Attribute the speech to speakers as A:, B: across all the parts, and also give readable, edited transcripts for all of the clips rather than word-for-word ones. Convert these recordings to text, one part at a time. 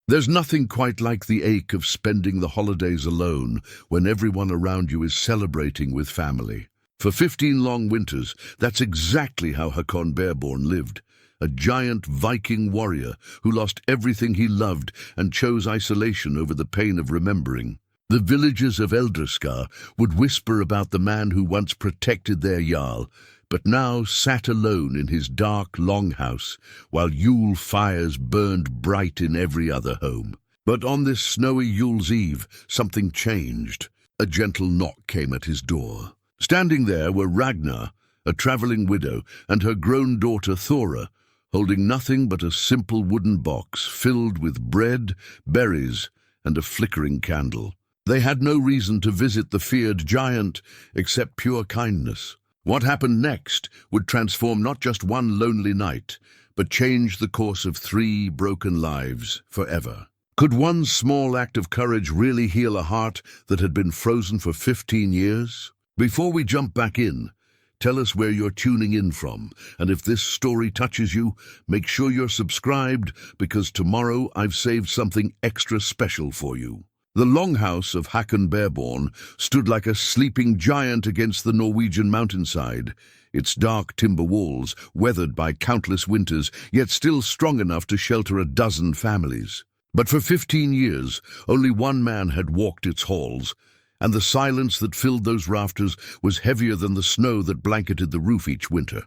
A: There's nothing quite like the ache of spending the holidays alone when everyone around you is celebrating with family. For 15 long winters, that's exactly how Hakon Bearborn lived. A giant Viking warrior who lost everything he loved and chose isolation over the pain of remembering. The villagers of Eldrskar would whisper about the man who once protected their Jarl, but now sat alone in his dark longhouse, while Yule fires burned bright in every other home. But on this snowy Yule's Eve, something changed. A gentle knock came at his door. Standing there were Ragna, a traveling widow, and her grown daughter Thora, holding nothing but a simple wooden box filled with bread, berries, and a flickering candle. They had no reason to visit the feared giant except pure kindness. What happened next would transform not just one lonely night, but change the course of 3 broken lives forever. Could one small act of courage really heal a heart that had been frozen for 15 years? Before we jump back in, tell us where you're tuning in from, and if this story touches you, make sure you're subscribed, because tomorrow I've saved something extra special for you. The longhouse of Hakon Bearborn stood like a sleeping giant against the Norwegian mountainside, its dark timber walls weathered by countless winters, yet still strong enough to shelter a dozen families. But for 15 years, only one man had walked its halls, and the silence that filled those rafters was heavier than the snow that blanketed the roof each winter.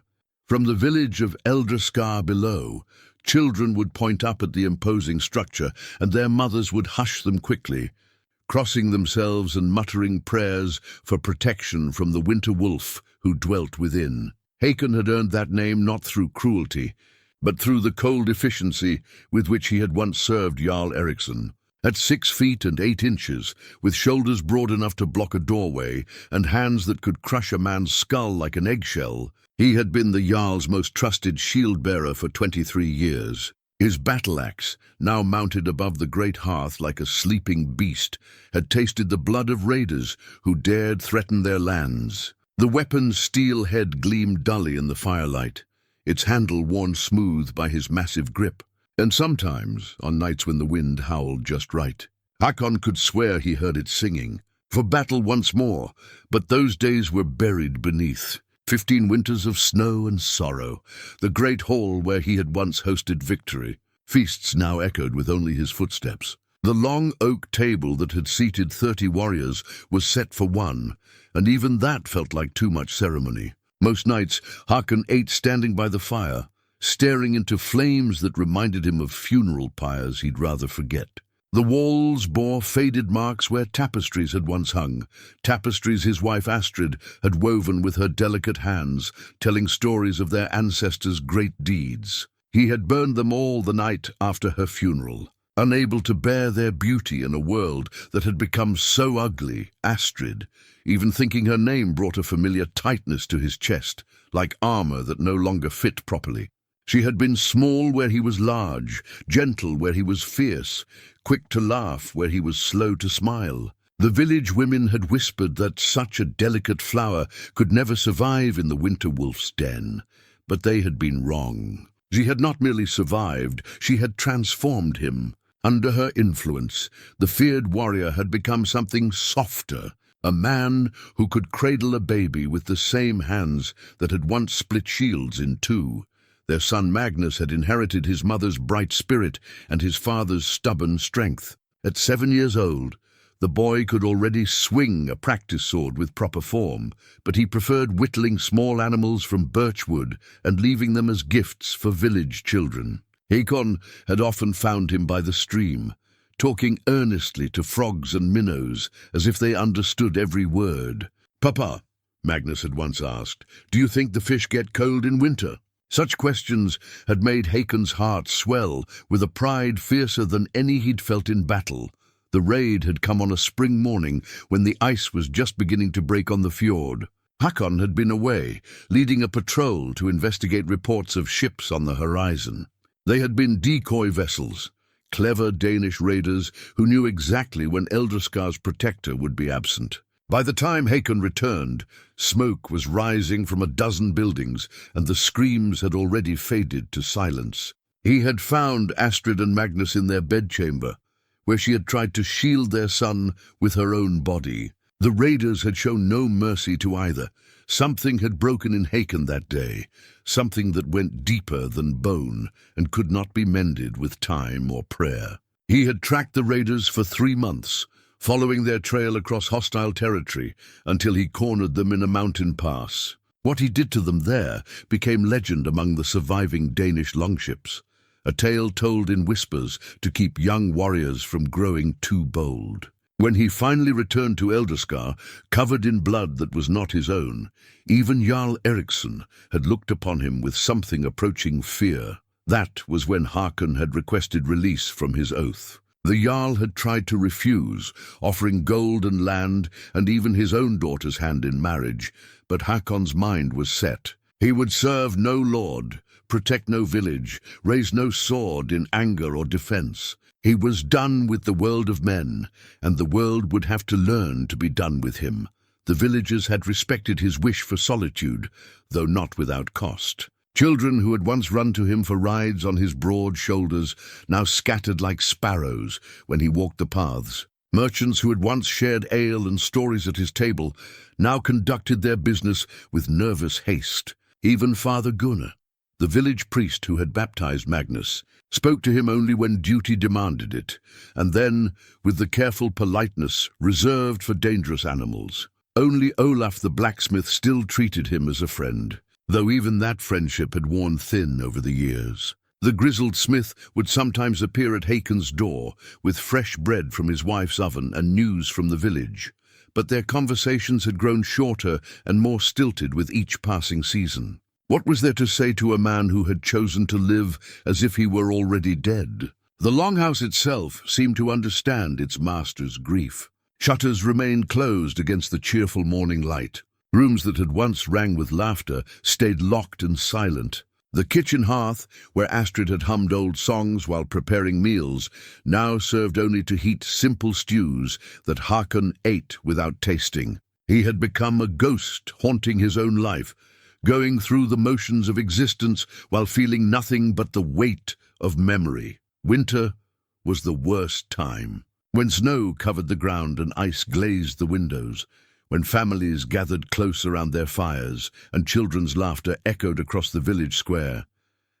A: From the village of Eldrskar below, children would point up at the imposing structure, and their mothers would hush them quickly, crossing themselves and muttering prayers for protection from the winter wolf who dwelt within. Hakon had earned that name not through cruelty, but through the cold efficiency with which he had once served Jarl Eriksson. At 6 feet and 8 inches, with shoulders broad enough to block a doorway and hands that could crush a man's skull like an eggshell, he had been the Jarl's most trusted shield-bearer for 23 years. His battle-axe, now mounted above the great hearth like a sleeping beast, had tasted the blood of raiders who dared threaten their lands. The weapon's steel head gleamed dully in the firelight, its handle worn smooth by his massive grip. And sometimes, on nights when the wind howled just right, Hakon could swear he heard it singing, for battle once more, but those days were buried beneath 15 winters of snow and sorrow, the great hall where he had once hosted victory. Feasts now echoed with only his footsteps. The long oak table that had seated 30 warriors was set for one, and even that felt like too much ceremony. Most nights, Hakon ate standing by the fire, staring into flames that reminded him of funeral pyres he'd rather forget. The walls bore faded marks where tapestries had once hung, tapestries his wife Astrid had woven with her delicate hands, telling stories of their ancestors' great deeds. He had burned them all the night after her funeral. Unable to bear their beauty in a world that had become so ugly, Astrid, even thinking her name brought a familiar tightness to his chest, like armor that no longer fit properly. She had been small where he was large, gentle where he was fierce, quick to laugh where he was slow to smile. The village women had whispered that such a delicate flower could never survive in the winter wolf's den, but they had been wrong. She had not merely survived, she had transformed him. Under her influence, the feared warrior had become something softer, a man who could cradle a baby with the same hands that had once split shields in two. Their son Magnus had inherited his mother's bright spirit and his father's stubborn strength. At 7 years old, the boy could already swing a practice sword with proper form, but he preferred whittling small animals from birchwood and leaving them as gifts for village children. Hakon had often found him by the stream, talking earnestly to frogs and minnows as if they understood every word. "Papa," Magnus had once asked, "do you think the fish get cold in winter?" Such questions had made Hakon's heart swell with a pride fiercer than any he'd felt in battle. The raid had come on a spring morning when the ice was just beginning to break on the fjord. Hakon had been away, leading a patrol to investigate reports of ships on the horizon. They had been decoy vessels, clever Danish raiders who knew exactly when Eldrskar's protector would be absent. By the time Hakon returned, smoke was rising from a dozen buildings, and the screams had already faded to silence. He had found Astrid and Magnus in their bedchamber, where she had tried to shield their son with her own body. The raiders had shown no mercy to either. Something had broken in Hakon that day, something that went deeper than bone and could not be mended with time or prayer. He had tracked the raiders for 3 months, following their trail across hostile territory until he cornered them in a mountain pass. What he did to them there became legend among the surviving Danish longships, a tale told in whispers to keep young warriors from growing too bold. When he finally returned to Eldrskar, covered in blood that was not his own, even Jarl Eriksson had looked upon him with something approaching fear. That was when Hakon had requested release from his oath. The Jarl had tried to refuse, offering gold and land and even his own daughter's hand in marriage, but Hakon's mind was set. He would serve no lord, protect no village, raise no sword in anger or defense. He was done with the world of men, and the world would have to learn to be done with him. The villagers had respected his wish for solitude, though not without cost. Children who had once run to him for rides on his broad shoulders now scattered like sparrows when he walked the paths. Merchants who had once shared ale and stories at his table now conducted their business with nervous haste. Even Father Gunnar, the village priest who had baptized Magnus, spoke to him only when duty demanded it, and then with the careful politeness reserved for dangerous animals. Only Olaf the blacksmith still treated him as a friend, though even that friendship had worn thin over the years. The grizzled smith would sometimes appear at Hakon's door with fresh bread from his wife's oven and news from the village, but their conversations had grown shorter and more stilted with each passing season. What was there to say to a man who had chosen to live as if he were already dead? The longhouse itself seemed to understand its master's grief. Shutters remained closed against the cheerful morning light. Rooms that had once rang with laughter stayed locked and silent. The kitchen hearth, where Astrid had hummed old songs while preparing meals, now served only to heat simple stews that Hakon ate without tasting. He had become a ghost haunting his own life, going through the motions of existence while feeling nothing but the weight of memory. Winter was the worst time, when snow covered the ground and ice glazed the windows, when families gathered close around their fires and children's laughter echoed across the village square.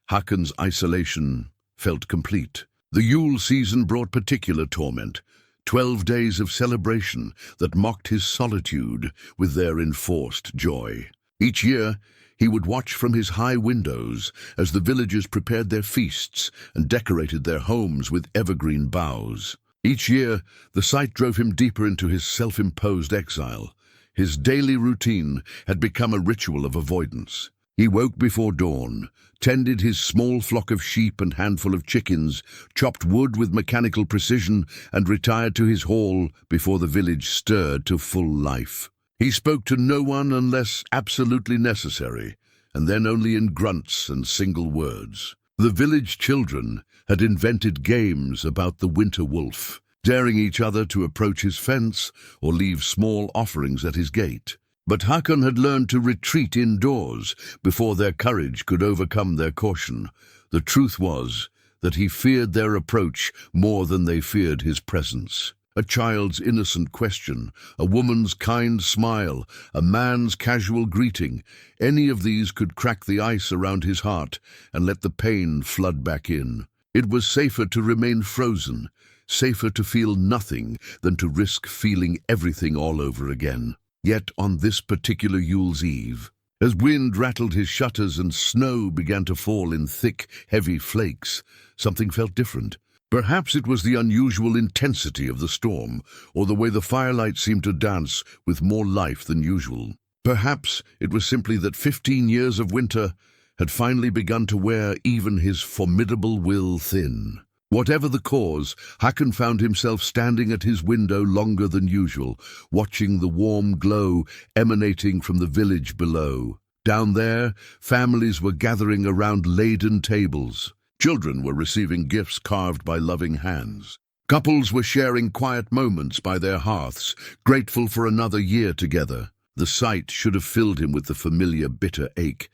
A: Hakon's isolation felt complete. The Yule season brought particular torment, 12 days of celebration that mocked his solitude with their enforced joy. Each year, he would watch from his high windows as the villagers prepared their feasts and decorated their homes with evergreen boughs. Each year, the sight drove him deeper into his self-imposed exile. His daily routine had become a ritual of avoidance. He woke before dawn, tended his small flock of sheep and handful of chickens, chopped wood with mechanical precision, and retired to his hall before the village stirred to full life. He spoke to no one unless absolutely necessary, and then only in grunts and single words. The village children had invented games about the winter wolf, daring each other to approach his fence or leave small offerings at his gate. But Hakon had learned to retreat indoors before their courage could overcome their caution. The truth was that he feared their approach more than they feared his presence. A child's innocent question, a woman's kind smile, a man's casual greeting, any of these could crack the ice around his heart and let the pain flood back in. It was safer to remain frozen, safer to feel nothing than to risk feeling everything all over again. Yet on this particular Yule's Eve, as wind rattled his shutters and snow began to fall in thick, heavy flakes, something felt different. Perhaps it was the unusual intensity of the storm, or the way the firelight seemed to dance with more life than usual. Perhaps it was simply that 15 years of winter had finally begun to wear even his formidable will thin. Whatever the cause, Hakon found himself standing at his window longer than usual, watching the warm glow emanating from the village below. Down there, families were gathering around laden tables. Children were receiving gifts carved by loving hands. Couples were sharing quiet moments by their hearths, grateful for another year together. The sight should have filled him with the familiar bitter ache,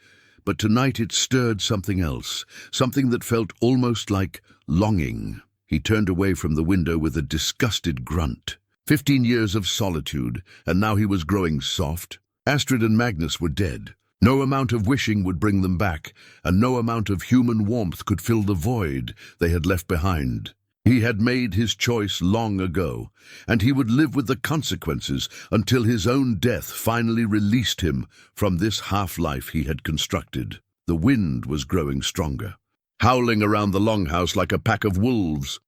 A: but tonight it stirred something else, something that felt almost like longing. He turned away from the window with a disgusted grunt. 15 years of solitude, and now he was growing soft. Astrid and Magnus were dead. No amount of wishing would bring them back, and no amount of human warmth could fill the void they had left behind. He had made his choice long ago, and he would live with the consequences until his own death finally released him from this half-life he had constructed. The wind was growing stronger, howling around the longhouse like a pack of wolves.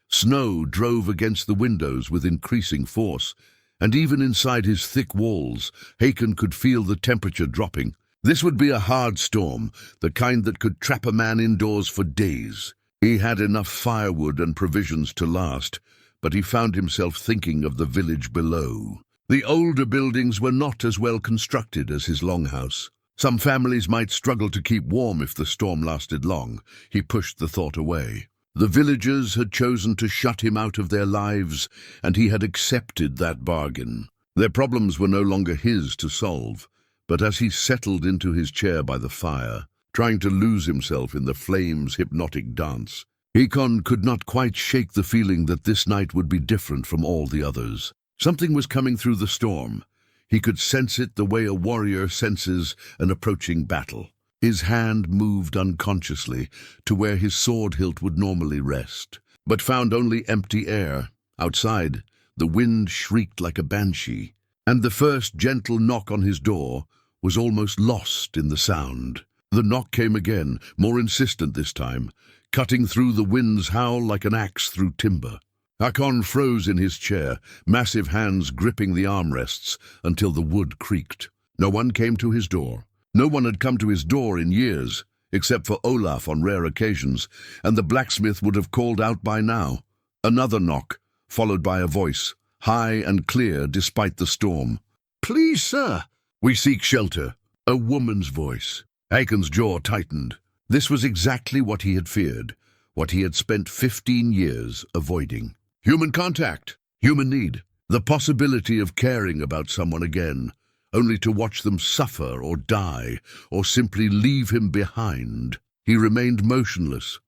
A: Snow drove against the windows with increasing force, and even inside his thick walls, Hakon could feel the temperature dropping. This would be a hard storm, the kind that could trap a man indoors for days. He had enough firewood and provisions to last, but he found himself thinking of the village below. The older buildings were not as well constructed as his longhouse. Some families might struggle to keep warm if the storm lasted long. He pushed the thought away. The villagers had chosen to shut him out of their lives, and he had accepted that bargain. Their problems were no longer his to solve, but as he settled into his chair by the fire, trying to lose himself in the flames' hypnotic dance, Hakon could not quite shake the feeling that this night would be different from all the others. Something was coming through the storm. He could sense it the way a warrior senses an approaching battle. His hand moved unconsciously to where his sword hilt would normally rest, but found only empty air. Outside, the wind shrieked like a banshee, and the first gentle knock on his door was almost lost in the sound. The knock came again, more insistent this time, cutting through the wind's howl like an axe through timber. Hakon froze in his chair, massive hands gripping the armrests until the wood creaked. No one came to his door. No one had come to his door in years, except for Olaf on rare occasions, and the blacksmith would have called out by now. Another knock, followed by a voice, high and clear despite the storm. "Please, sir." "We seek shelter." A woman's voice. Hakon's jaw tightened. This was exactly what he had feared, what he had spent 15 years avoiding. Human contact, human need, the possibility of caring about someone again, only to watch them suffer or die, or simply leave him behind. He remained motionless,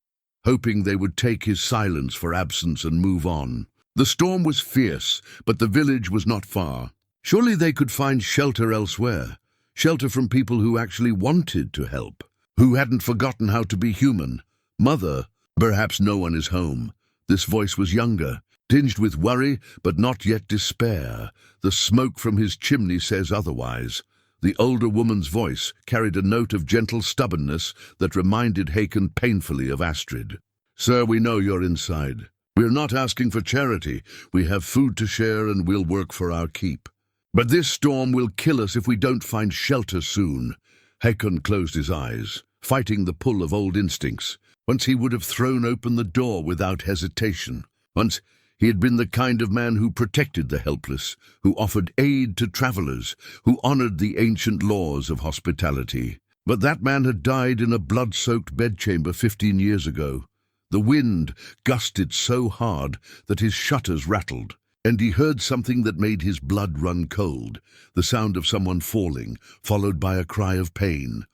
A: hoping they would take his silence for absence and move on. The storm was fierce, but the village was not far. Surely they could find shelter elsewhere, shelter from people who actually wanted to help, who hadn't forgotten how to be human. Mother, perhaps no one is home. This voice was younger, tinged with worry, but not yet despair. The smoke from his chimney says otherwise. The older woman's voice carried a note of gentle stubbornness that reminded Hakon painfully of Astrid. "Sir, we know you're inside. We're not asking for charity. We have food to share and we'll work for our keep. But this storm will kill us if we don't find shelter soon." Hakon closed his eyes, fighting the pull of old instincts. Once he would have thrown open the door without hesitation. Once he had been the kind of man who protected the helpless, who offered aid to travelers, who honored the ancient laws of hospitality. But that man had died in a blood-soaked bedchamber 15 years ago. The wind gusted so hard that his shutters rattled, and he heard something that made his blood run cold, the sound of someone falling, followed by a cry of pain.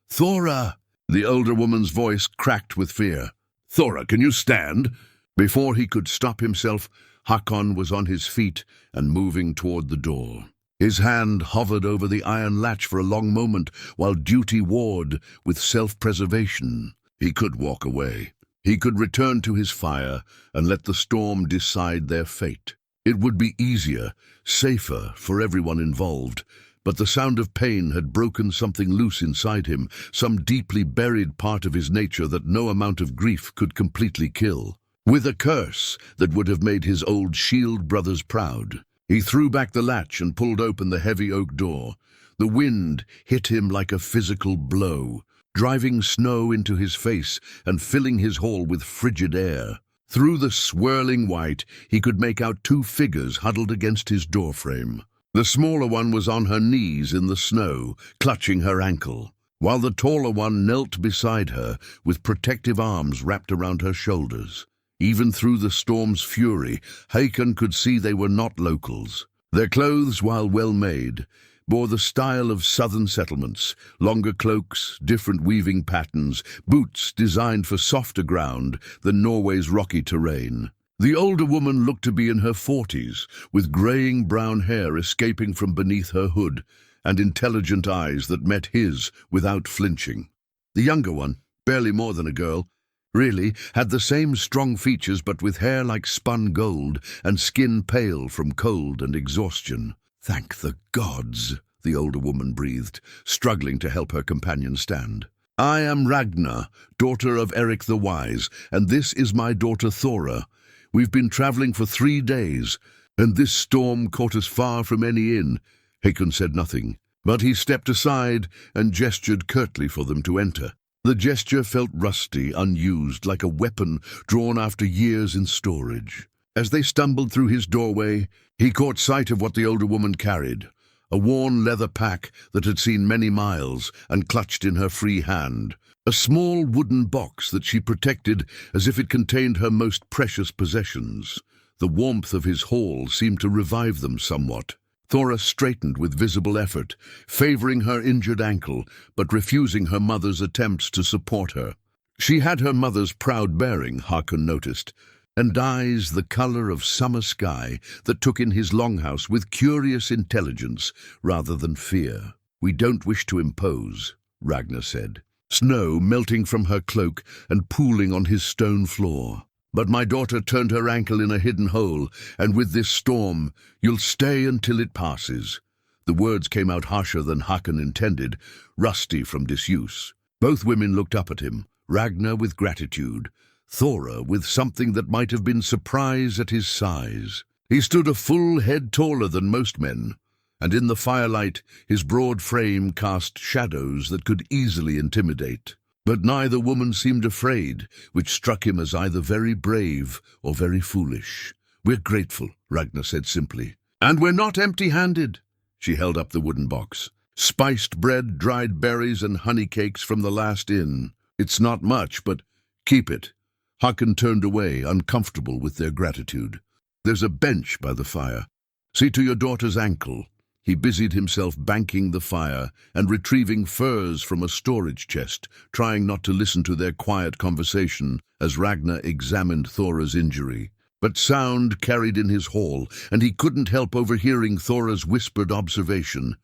A: "Thora!" The older woman's voice cracked with fear. "Thora, can you stand?" Before he could stop himself, Hakon was on his feet and moving toward the door. His hand hovered over the iron latch for a long moment while duty warred with self-preservation. He could walk away. He could return to his fire and let the storm decide their fate. It would be easier, safer for everyone involved, but the sound of pain had broken something loose inside him, some deeply buried part of his nature that no amount of grief could completely kill. With a curse that would have made his old shield brothers proud, he threw back the latch and pulled open the heavy oak door. The wind hit him like a physical blow, driving snow into his face and filling his hall with frigid air. Through the swirling white, he could make out two figures huddled against his doorframe. The smaller one was on her knees in the snow, clutching her ankle, while the taller one knelt beside her with protective arms wrapped around her shoulders. Even through the storm's fury, Hakon could see they were not locals. Their clothes, while well-made, bore the style of southern settlements: longer cloaks, different weaving patterns, boots designed for softer ground than Norway's rocky terrain. The older woman looked to be in her 40s, with greying brown hair escaping from beneath her hood, and intelligent eyes that met his without flinching. The younger one, barely more than a girl, really had the same strong features but with hair like spun gold and skin pale from cold and exhaustion. "Thank the gods," the older woman breathed, struggling to help her companion stand. "I am Ragna, daughter of Eric the Wise, and this is my daughter Thora. We've been traveling for 3 days, and this storm caught us far from any inn." Hakon said nothing, but he stepped aside and gestured curtly for them to enter. The gesture felt rusty, unused, like a weapon drawn after years in storage. As they stumbled through his doorway, he caught sight of what the older woman carried, a worn leather pack that had seen many miles and clutched in her free hand, a small wooden box that she protected as if it contained her most precious possessions. The warmth of his haul seemed to revive them somewhat. Thora straightened with visible effort, favoring her injured ankle, but refusing her mother's attempts to support her. She had her mother's proud bearing, Hakon noticed, and eyes the color of summer sky that took in his longhouse with curious intelligence rather than fear. "We don't wish to impose," Ragna said, snow melting from her cloak and pooling on his stone floor. "But my daughter turned her ankle in a hidden hole, and with this storm, you'll stay until it passes." The words came out harsher than Hakon intended, rusty from disuse. Both women looked up at him, Ragna with gratitude, Thora with something that might have been surprise at his size. He stood a full head taller than most men, and in the firelight his broad frame cast shadows that could easily intimidate. But neither woman seemed afraid, which struck him as either very brave or very foolish. "We're grateful," Ragna said simply. "And we're not empty-handed." She held up the wooden box. "Spiced bread, dried berries, and honey cakes from the last inn. It's not much, but keep it." Hakon turned away, uncomfortable with their gratitude. "There's a bench by the fire. See to your daughter's ankle." He busied himself banking the fire and retrieving furs from a storage chest, trying not to listen to their quiet conversation as Ragna examined Thora's injury. But sound carried in his hall, and he couldn't help overhearing Thora's whispered observation.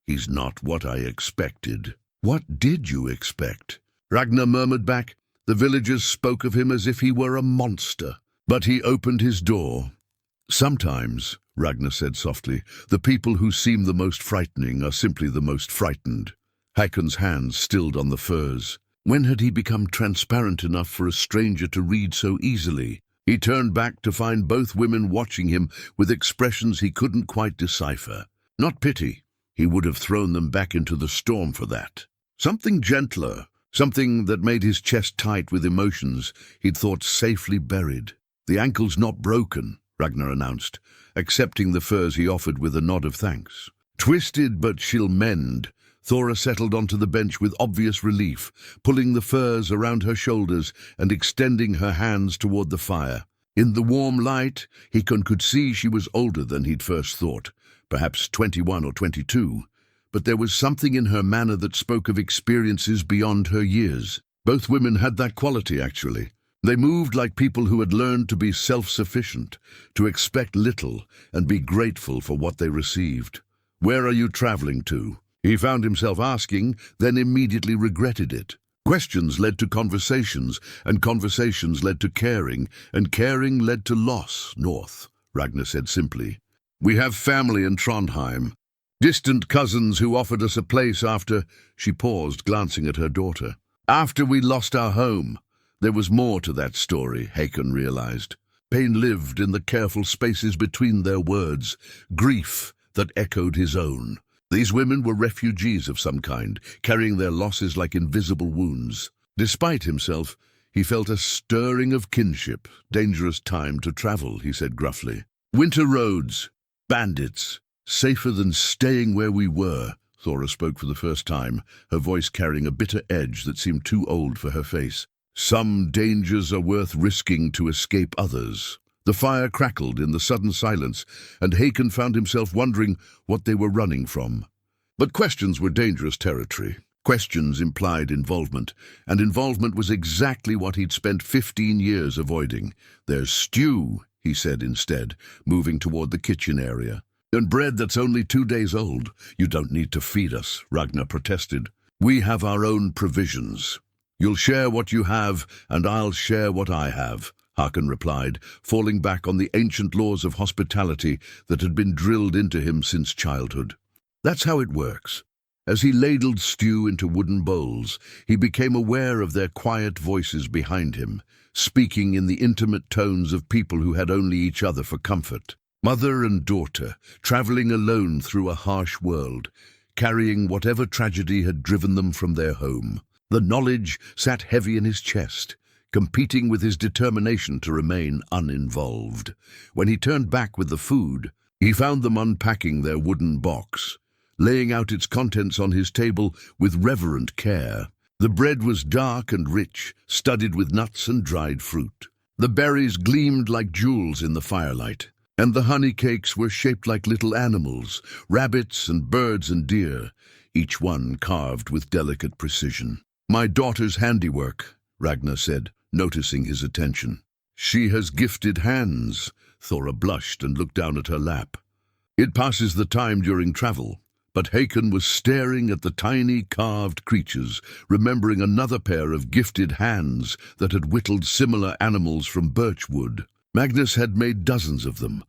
A: "He's not what I expected." "What did you expect?" Ragna murmured back. The villagers spoke of him as if he were a monster. But he opened his door. "Sometimes," Ragna said softly, "the people who seem the most frightening are simply the most frightened." Hakon's hands stilled on the furs. When had he become transparent enough for a stranger to read so easily? He turned back to find both women watching him with expressions he couldn't quite decipher. Not pity. He would have thrown them back into the storm for that. Something gentler, something that made his chest tight with emotions he'd thought safely buried. "The ankle's not broken," Ragnar announced, accepting the furs he offered with a nod of thanks. "Twisted, but she'll mend." Thora settled onto the bench with obvious relief, pulling the furs around her shoulders and extending her hands toward the fire. In the warm light, Hakon could see she was older than he'd first thought, perhaps 21 or 22, but there was something in her manner that spoke of experiences beyond her years. Both women had that quality, actually. They moved like people who had learned to be self-sufficient, to expect little and be grateful for what they received. "Where are you traveling to?" he found himself asking, then immediately regretted it. Questions led to conversations, and conversations led to caring, and caring led to loss. "North," Ragnar said simply. "We have family in Trondheim. Distant cousins who offered us a place after—" She paused, glancing at her daughter. "After we lost our home." There was more to that story, Hakon realized. Pain lived in the careful spaces between their words, grief that echoed his own. These women were refugees of some kind, carrying their losses like invisible wounds. Despite himself, he felt a stirring of kinship. "Dangerous time to travel," he said gruffly. "Winter roads, bandits, safer than staying where we were." Thora spoke for the first time, her voice carrying a bitter edge that seemed too old for her face. "Some dangers are worth risking to escape others." The fire crackled in the sudden silence, and Hakon found himself wondering what they were running from. But questions were dangerous territory. Questions implied involvement, and involvement was exactly what he'd spent 15 years avoiding. "There's stew," he said instead, moving toward the kitchen area. "And bread that's only 2 days old. You don't need to feed us," Ragna protested. "We have our own provisions. You'll share what you have, and I'll share what I have," Hakon replied, falling back on the ancient laws of hospitality that had been drilled into him since childhood. That's how it works. As he ladled stew into wooden bowls, he became aware of their quiet voices behind him, speaking in the intimate tones of people who had only each other for comfort. Mother and daughter, traveling alone through a harsh world, carrying whatever tragedy had driven them from their home. The knowledge sat heavy in his chest, competing with his determination to remain uninvolved. When he turned back with the food, he found them unpacking their wooden box, laying out its contents on his table with reverent care. The bread was dark and rich, studded with nuts and dried fruit. The berries gleamed like jewels in the firelight, and the honey cakes were shaped like little animals, rabbits and birds and deer, each one carved with delicate precision. "My daughter's handiwork," Ragna said, noticing his attention. "She has gifted hands." Thora blushed and looked down at her lap. "It passes the time during travel." But Hakon was staring at the tiny carved creatures, remembering another pair of gifted hands that had whittled similar animals from birch wood. Magnus had made dozens of them,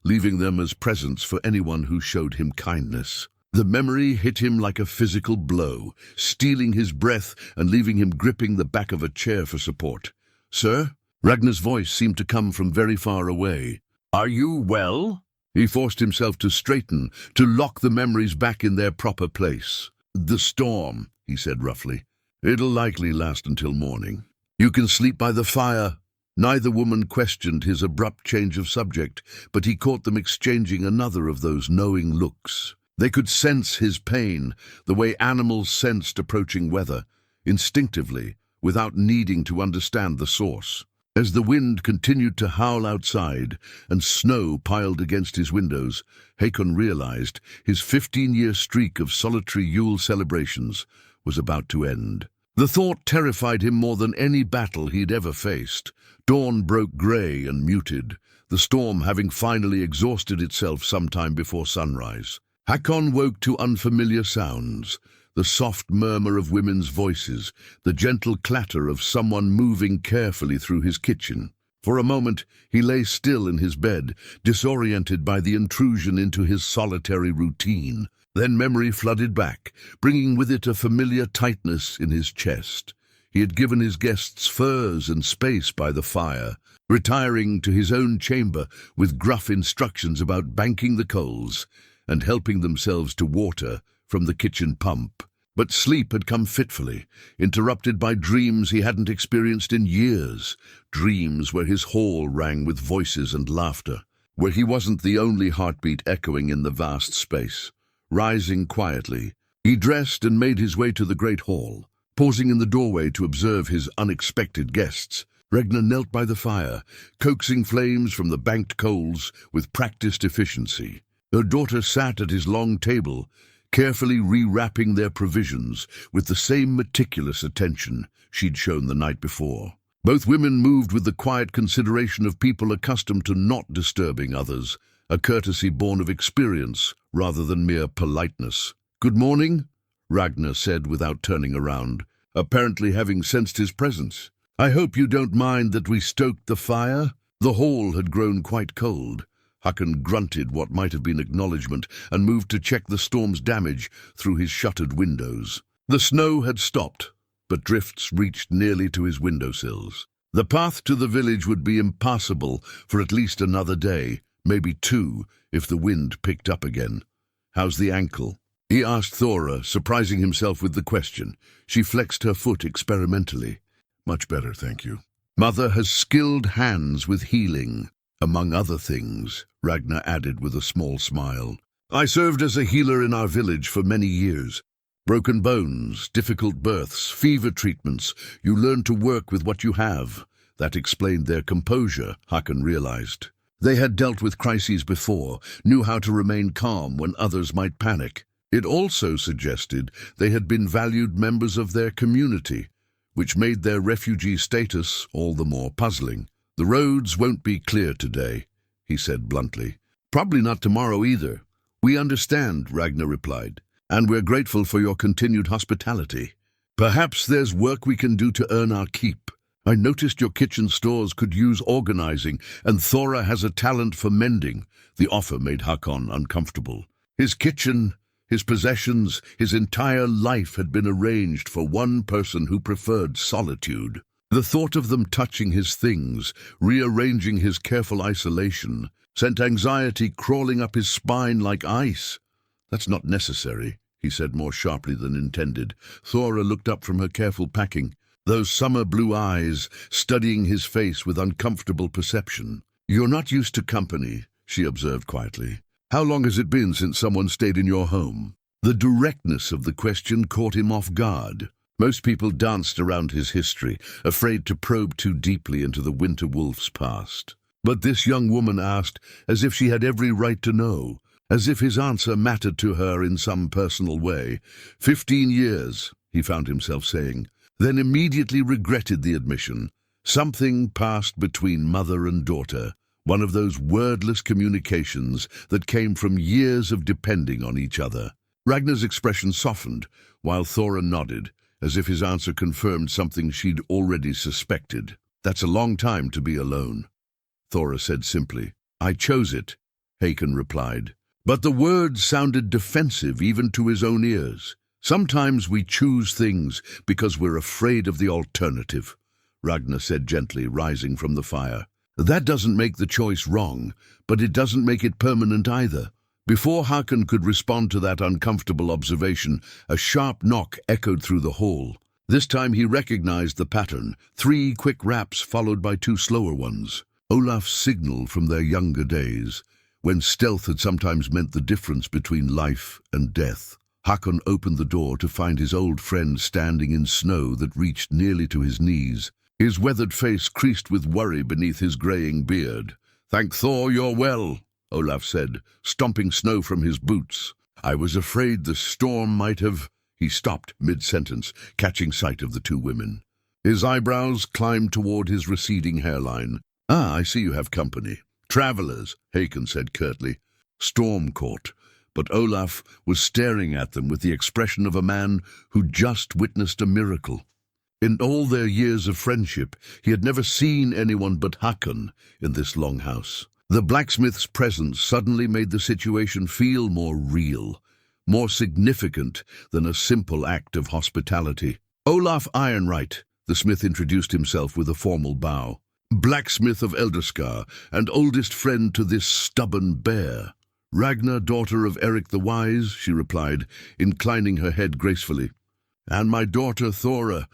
A: leaving them as presents for anyone who showed him kindness. The memory hit him like a physical blow, stealing his breath and leaving him gripping the back of a chair for support. "Sir?" Ragna's voice seemed to come from very far away. "Are you well?" He forced himself to straighten, to lock the memories back in their proper place. "The storm," he said roughly. "It'll likely last until morning. You can sleep by the fire." Neither woman questioned his abrupt change of subject, but he caught them exchanging another of those knowing looks. They could sense his pain, the way animals sensed approaching weather, instinctively, without needing to understand the source. As the wind continued to howl outside and snow piled against his windows, Hakon realized his 15-year streak of solitary Yule celebrations was about to end. The thought terrified him more than any battle he'd ever faced. Dawn broke grey and muted, the storm having finally exhausted itself sometime before sunrise. Hakon woke to unfamiliar sounds, the soft murmur of women's voices, the gentle clatter of someone moving carefully through his kitchen. For a moment, he lay still in his bed, disoriented by the intrusion into his solitary routine. Then memory flooded back, bringing with it a familiar tightness in his chest. He had given his guests furs and space by the fire, retiring to his own chamber with gruff instructions about banking the coals and helping themselves to water from the kitchen pump. But sleep had come fitfully, interrupted by dreams he hadn't experienced in years, dreams where his hall rang with voices and laughter, where he wasn't the only heartbeat echoing in the vast space. Rising quietly, he dressed and made his way to the great hall. Pausing in the doorway to observe his unexpected guests, Ragna knelt by the fire, coaxing flames from the banked coals with practiced efficiency. Her daughter sat at his long table, carefully rewrapping their provisions with the same meticulous attention she'd shown the night before. Both women moved with the quiet consideration of people accustomed to not disturbing others, a courtesy born of experience rather than mere politeness. "Good morning," Ragna said without turning around, apparently having sensed his presence. "I hope you don't mind that we stoked the fire." The hall had grown quite cold. Hakon grunted what might have been acknowledgement and moved to check the storm's damage through his shuttered windows. The snow had stopped, but drifts reached nearly to his windowsills. The path to the village would be impassable for at least another day, maybe 2, if the wind picked up again. "How's the ankle?" he asked Thora, surprising himself with the question. She flexed her foot experimentally. "Much better, thank you." "Mother has skilled hands with healing, among other things," Ragna added with a small smile. "I served as a healer in our village for many years. Broken bones, difficult births, fever treatments. You learn to work with what you have." That explained their composure, Hakon realized. They had dealt with crises before, knew how to remain calm when others might panic. It also suggested they had been valued members of their community, which made their refugee status all the more puzzling. "The roads won't be clear today," he said bluntly. "Probably not tomorrow either." "We understand," Ragna replied, "and we're grateful for your continued hospitality. Perhaps there's work we can do to earn our keep. I noticed your kitchen stores could use organizing, and Thora has a talent for mending." The offer made Hakon uncomfortable. His kitchen, his possessions, his entire life had been arranged for one person who preferred solitude. The thought of them touching his things, rearranging his careful isolation, sent anxiety crawling up his spine like ice. "That's not necessary," he said more sharply than intended. Thora looked up from her careful packing, those summer blue eyes studying his face with uncomfortable perception. "You're not used to company," she observed quietly. "How long has it been since someone stayed in your home?" The directness of the question caught him off guard. Most people danced around his history, afraid to probe too deeply into the winter wolf's past. But this young woman asked as if she had every right to know, as if his answer mattered to her in some personal way. 15 years, he found himself saying, then immediately regretted the admission. Something passed between mother and daughter, one of those wordless communications that came from years of depending on each other. Ragna's expression softened, while Thora nodded, as if his answer confirmed something she'd already suspected. "That's a long time to be alone," Thora said simply. "I chose it," Hakon replied. But the words sounded defensive even to his own ears. "Sometimes we choose things because we're afraid of the alternative," Ragna said gently, rising from the fire. "That doesn't make the choice wrong, but it doesn't make it permanent either." Before Hakon could respond to that uncomfortable observation, a sharp knock echoed through the hall. This time he recognized the pattern, 3 quick raps followed by 2 slower ones. Olaf's signal from their younger days, when stealth had sometimes meant the difference between life and death. Hakon opened the door to find his old friend standing in snow that reached nearly to his knees, his weathered face creased with worry beneath his graying beard. "Thank Thor you're well," Olaf said, stomping snow from his boots. "I was afraid the storm might have—" He stopped mid-sentence, catching sight of the 2 women. His eyebrows climbed toward his receding hairline. "Ah, I see you have company." "Travelers," Hakon said curtly. "Storm-caught." But Olaf was staring at them with the expression of a man who just witnessed a miracle. In all their years of friendship, he had never seen anyone but Hakon in this longhouse. The blacksmith's presence suddenly made the situation feel more real, more significant than a simple act of hospitality. "Olaf Ironright," the smith introduced himself with a formal bow. "Blacksmith of Eldrskar, and oldest friend to this stubborn bear." "Ragna, daughter of Eric the Wise," she replied, inclining her head gracefully. "And my daughter Thora,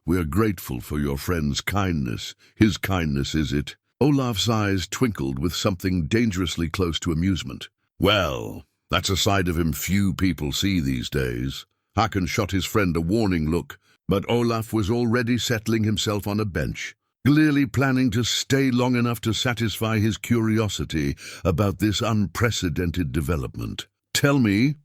A: we're grateful for your friend's kindness. His kindness, is it?" Olaf's eyes twinkled with something dangerously close to amusement. "Well, that's a side of him few people see these days." Hakon shot his friend a warning look, but Olaf was already settling himself on a bench, clearly planning to stay long enough to satisfy his curiosity about this unprecedented development. "Tell me,"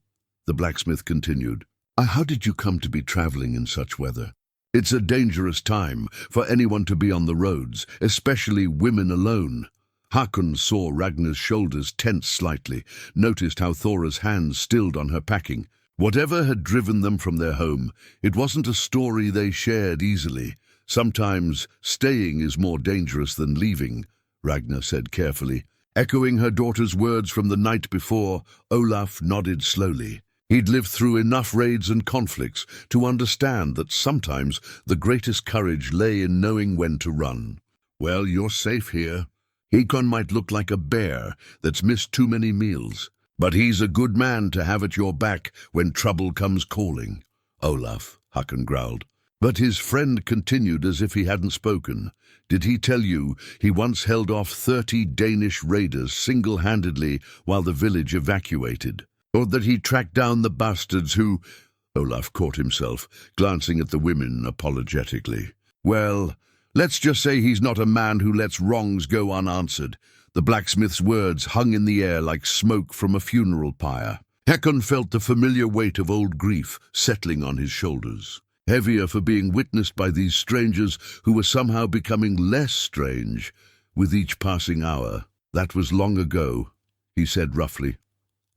A: the blacksmith continued, "how did you come to be traveling in such weather? It's a dangerous time for anyone to be on the roads, especially women alone." Hakon saw Ragna's shoulders tense slightly, noticed how Thora's hands stilled on her packing. Whatever had driven them from their home, it wasn't a story they shared easily. "Sometimes staying is more dangerous than leaving," Ragna said carefully. Echoing her daughter's words from the night before, Olaf nodded slowly. He'd lived through enough raids and conflicts to understand that sometimes the greatest courage lay in knowing when to run. "Well, you're safe here. Hakon might look like a bear that's missed too many meals, but he's a good man to have at your back when trouble comes calling." "Olaf," Hakon growled. But his friend continued as if he hadn't spoken. "Did he tell you he once held off 30 Danish raiders single-handedly while the village evacuated? Or that he tracked down the bastards who—" Olaf caught himself, glancing at the women apologetically. "Well, let's just say he's not a man who lets wrongs go unanswered." The blacksmith's words hung in the air like smoke from a funeral pyre. Hakon felt the familiar weight of old grief settling on his shoulders, heavier for being witnessed by these strangers who were somehow becoming less strange with each passing hour. "That was long ago," he said roughly.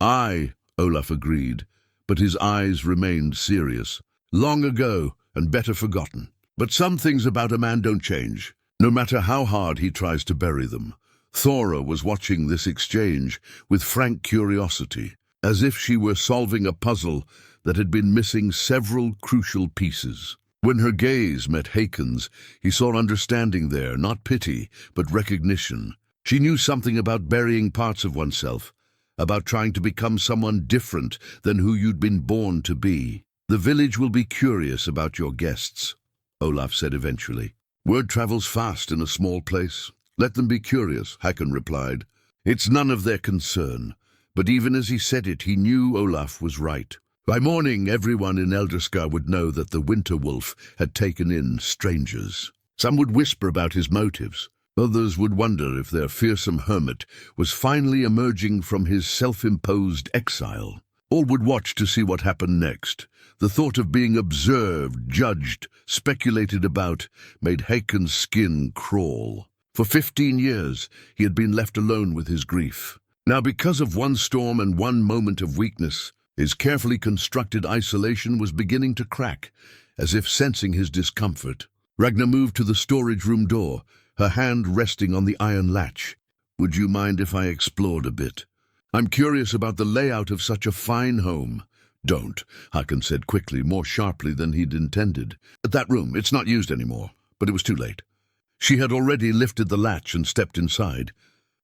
A: "Aye," Olaf agreed, but his eyes remained serious. "Long ago, and better forgotten. But some things about a man don't change, no matter how hard he tries to bury them." Thora was watching this exchange with frank curiosity, as if she were solving a puzzle that had been missing several crucial pieces. When her gaze met Hakon's, he saw understanding there, not pity, but recognition. She knew something about burying parts of oneself, about trying to become someone different than who you'd been born to be. "The village will be curious about your guests," Olaf said eventually. "Word travels fast in a small place. Let them be curious," Hakon replied. "It's none of their concern." But even as he said it, he knew Olaf was right. By morning, everyone in Eldrskar would know that the winter wolf had taken in strangers. Some would whisper about his motives. Others would wonder if their fearsome hermit was finally emerging from his self-imposed exile. All would watch to see what happened next. The thought of being observed, judged, speculated about, made Hakon's skin crawl. For 15 years, he had been left alone with his grief. Now, because of one storm and one moment of weakness, his carefully constructed isolation was beginning to crack, as if sensing his discomfort. Ragna moved to the storage room door, her hand resting on the iron latch. "Would you mind if I explored a bit? I'm curious about the layout of such a fine home." "Don't," Hakon said quickly, more sharply than he'd intended. "That room, it's not used anymore." But it was too late. She had already lifted the latch and stepped inside,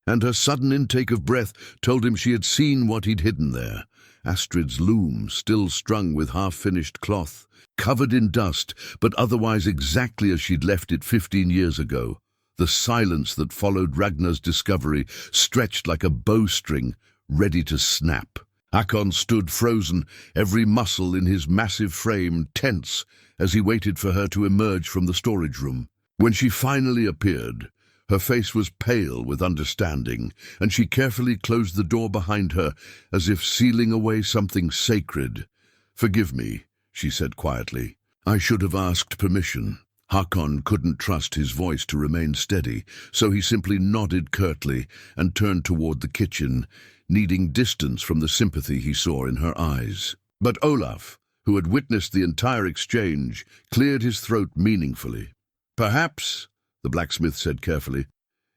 A: and her sudden intake of breath told him she had seen what he'd hidden there. Astrid's loom, still strung with half-finished cloth, covered in dust, but otherwise exactly as she'd left it 15 years ago. The silence that followed Ragna's discovery stretched like a bowstring, ready to snap. Hakon stood frozen, every muscle in his massive frame tense as he waited for her to emerge from the storage room. When she finally appeared, her face was pale with understanding, and she carefully closed the door behind her, as if sealing away something sacred. "Forgive me," she said quietly. "I should have asked permission." Hakon couldn't trust his voice to remain steady, so he simply nodded curtly and turned toward the kitchen, needing distance from the sympathy he saw in her eyes. But Olaf, who had witnessed the entire exchange, cleared his throat meaningfully. "Perhaps," the blacksmith said carefully,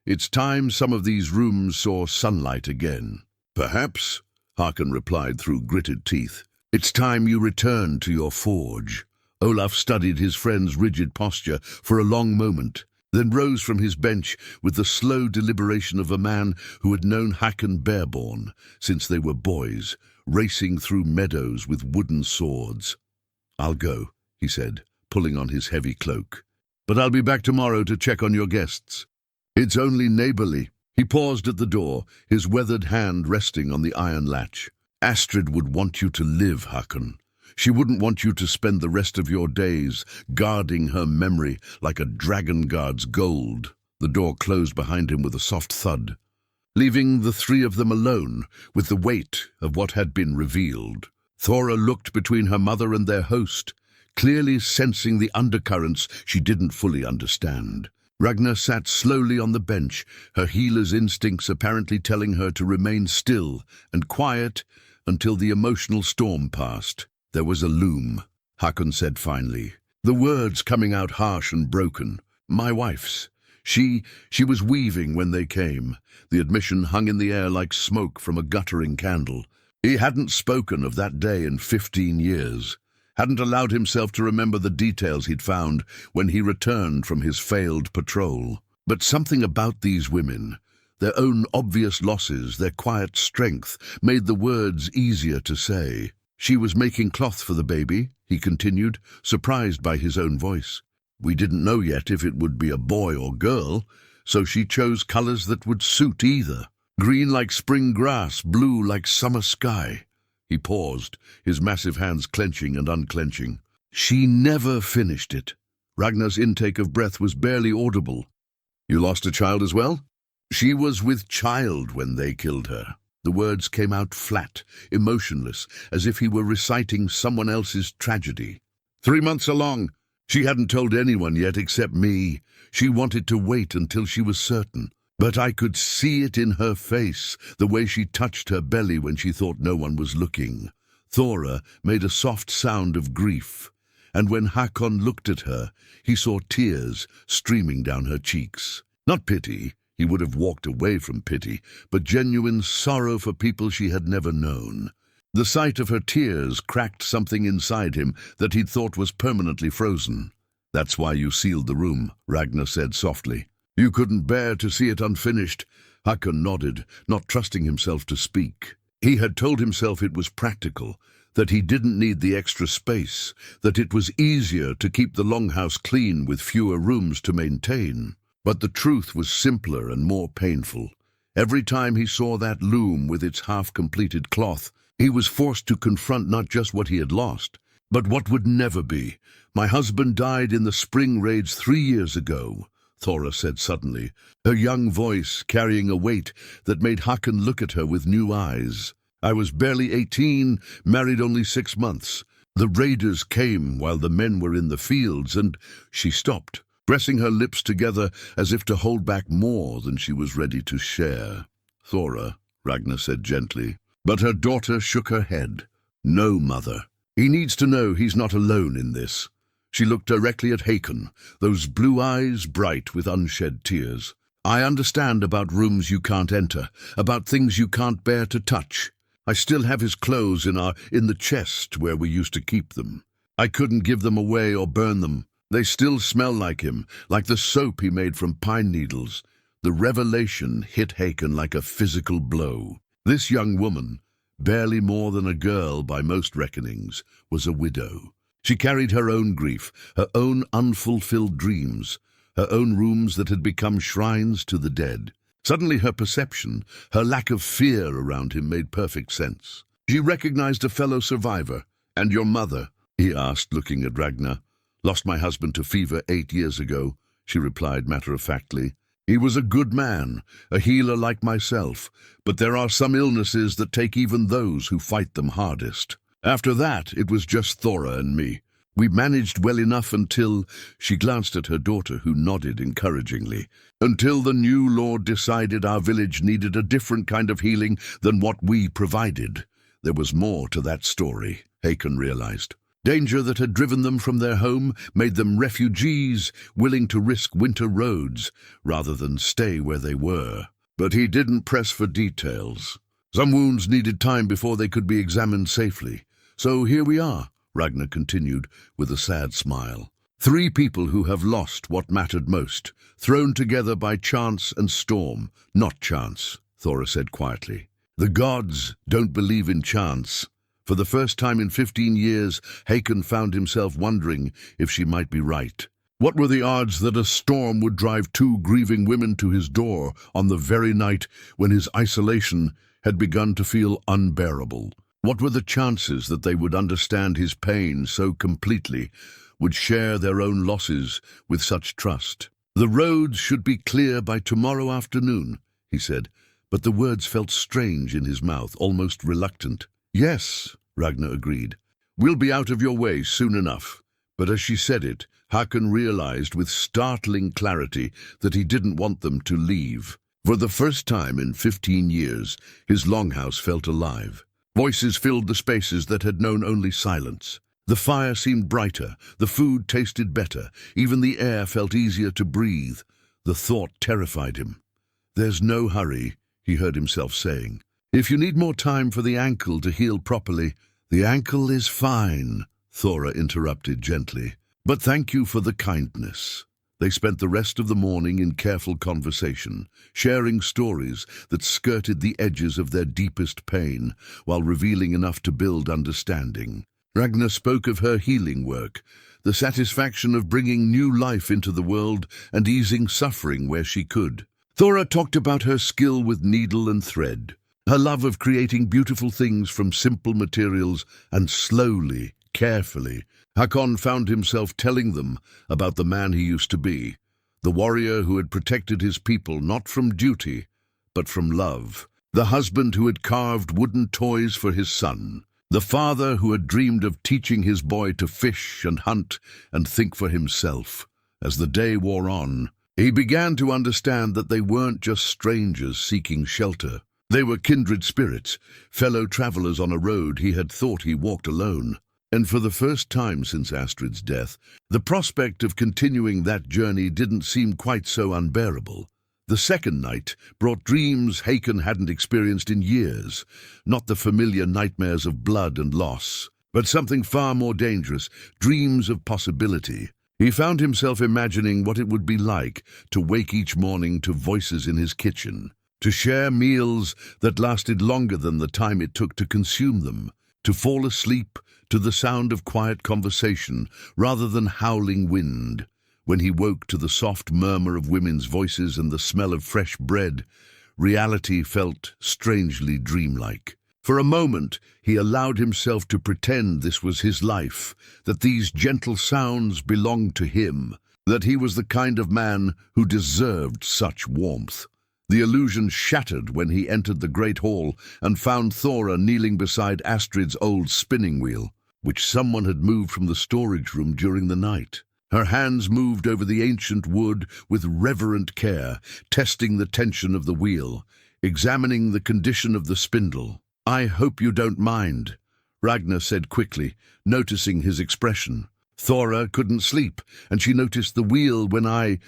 A: "it's time some of these rooms saw sunlight again." "Perhaps," Hakon replied through gritted teeth, "it's time you returned to your forge." Olaf studied his friend's rigid posture for a long moment, then rose from his bench with the slow deliberation of a man who had known Hakon Bearborn since they were boys, racing through meadows with wooden swords. "I'll go," he said, pulling on his heavy cloak. "But I'll be back tomorrow to check on your guests." "It's only neighborly." He paused at the door, his weathered hand resting on the iron latch. "Astrid would want you to live, Hakon. She wouldn't want you to spend the rest of your days guarding her memory like a dragon guards gold." The door closed behind him with a soft thud, leaving the three of them alone with the weight of what had been revealed. Thora looked between her mother and their host, clearly sensing the undercurrents she didn't fully understand. Ragna sat slowly on the bench, her healer's instincts apparently telling her to remain still and quiet until the emotional storm passed. "There was a loom," Hakon said finally, the words coming out harsh and broken. "My wife's. She was weaving when they came." The admission hung in the air like smoke from a guttering candle. He hadn't spoken of that day in 15 years. Hadn't allowed himself to remember the details he'd found when he returned from his failed patrol. But something about these women, their own obvious losses, their quiet strength, made the words easier to say. "She was making cloth for the baby," he continued, surprised by his own voice. "We didn't know yet if it would be a boy or girl, so she chose colors that would suit either. Green like spring grass, blue like summer sky." He paused, his massive hands clenching and unclenching. "She never finished it." Ragna's intake of breath was barely audible. "You lost a child as well?" "She was with child when they killed her." The words came out flat, emotionless, as if he were reciting someone else's tragedy. 3 months along. She hadn't told anyone yet except me. She wanted to wait until she was certain. But I could see it in her face, the way she touched her belly when she thought no one was looking. Thora made a soft sound of grief, and when Hakon looked at her, he saw tears streaming down her cheeks. Not pity, he would have walked away from pity, but genuine sorrow for people she had never known. The sight of her tears cracked something inside him that he'd thought was permanently frozen. "That's why you sealed the room," Ragna said softly. "You couldn't bear to see it unfinished." Hakon nodded, not trusting himself to speak. He had told himself it was practical, that he didn't need the extra space, that it was easier to keep the longhouse clean with fewer rooms to maintain. But the truth was simpler and more painful. Every time he saw that loom with its half-completed cloth, he was forced to confront not just what he had lost, but what would never be. "My husband died in the spring raids 3 years ago," Thora said suddenly, her young voice carrying a weight that made Hakon look at her with new eyes. "I was barely 18, married only 6 months. The raiders came while the men were in the fields, and..." She stopped, pressing her lips together as if to hold back more than she was ready to share. "Thora," Ragna said gently, but her daughter shook her head. "No, mother. He needs to know he's not alone in this." She looked directly at Hakon, those blue eyes bright with unshed tears. "I understand about rooms you can't enter, about things you can't bear to touch. I still have his clothes in the chest where we used to keep them. I couldn't give them away or burn them. They still smell like him, like the soap he made from pine needles." The revelation hit Hakon like a physical blow. This young woman, barely more than a girl by most reckonings, was a widow. She carried her own grief, her own unfulfilled dreams, her own rooms that had become shrines to the dead. Suddenly her perception, her lack of fear around him made perfect sense. She recognized a fellow survivor. "And your mother?" he asked, looking at Ragna. "Lost my husband to fever 8 years ago," she replied matter-of-factly. "He was a good man, a healer like myself, but there are some illnesses that take even those who fight them hardest. After that, it was just Thora and me. We managed well enough until..." She glanced at her daughter, who nodded encouragingly. "Until the new lord decided our village needed a different kind of healing than what we provided." There was more to that story, Hakon realized. Danger that had driven them from their home made them refugees, willing to risk winter roads rather than stay where they were. But he didn't press for details. Some wounds needed time before they could be examined safely. "So here we are," Ragna continued with a sad smile. "3 people who have lost what mattered most, thrown together by chance and storm." "Not chance," Thora said quietly. "The gods don't believe in chance." For the first time in 15 years, Hakon found himself wondering if she might be right. What were the odds that a storm would drive 2 grieving women to his door on the very night when his isolation had begun to feel unbearable? What were the chances that they would understand his pain so completely, would share their own losses with such trust? "The roads should be clear by tomorrow afternoon," he said, but the words felt strange in his mouth, almost reluctant. "Yes," Ragna agreed. "We'll be out of your way soon enough." But as she said it, Hakon realized with startling clarity that he didn't want them to leave. For the first time in 15 years, his longhouse felt alive. Voices filled the spaces that had known only silence. The fire seemed brighter, the food tasted better, even the air felt easier to breathe. The thought terrified him. "There's no hurry," he heard himself saying. "If you need more time for the ankle to heal properly..." "The ankle is fine," Thora interrupted gently. "But thank you for the kindness." They spent the rest of the morning in careful conversation, sharing stories that skirted the edges of their deepest pain, while revealing enough to build understanding. Ragna spoke of her healing work, the satisfaction of bringing new life into the world and easing suffering where she could. Thora talked about her skill with needle and thread, her love of creating beautiful things from simple materials, and slowly, carefully, Hakon found himself telling them about the man he used to be, the warrior who had protected his people not from duty, but from love. The husband who had carved wooden toys for his son. The father who had dreamed of teaching his boy to fish and hunt and think for himself. As the day wore on, he began to understand that they weren't just strangers seeking shelter. They were kindred spirits, fellow travelers on a road he had thought he walked alone. And for the first time since Astrid's death, the prospect of continuing that journey didn't seem quite so unbearable. The second night brought dreams Hakon hadn't experienced in years, not the familiar nightmares of blood and loss, but something far more dangerous, dreams of possibility. He found himself imagining what it would be like to wake each morning to voices in his kitchen, to share meals that lasted longer than the time it took to consume them, to fall asleep to the sound of quiet conversation rather than howling wind. When he woke to the soft murmur of women's voices and the smell of fresh bread, reality felt strangely dreamlike. For a moment, he allowed himself to pretend this was his life, that these gentle sounds belonged to him, that he was the kind of man who deserved such warmth. The illusion shattered when he entered the great hall and found Thora kneeling beside Astrid's old spinning wheel, which someone had moved from the storage room during the night. Her hands moved over the ancient wood with reverent care, testing the tension of the wheel, examining the condition of the spindle. "I hope you don't mind," Ragna said quickly, noticing his expression. "Thora couldn't sleep, and she noticed the wheel when I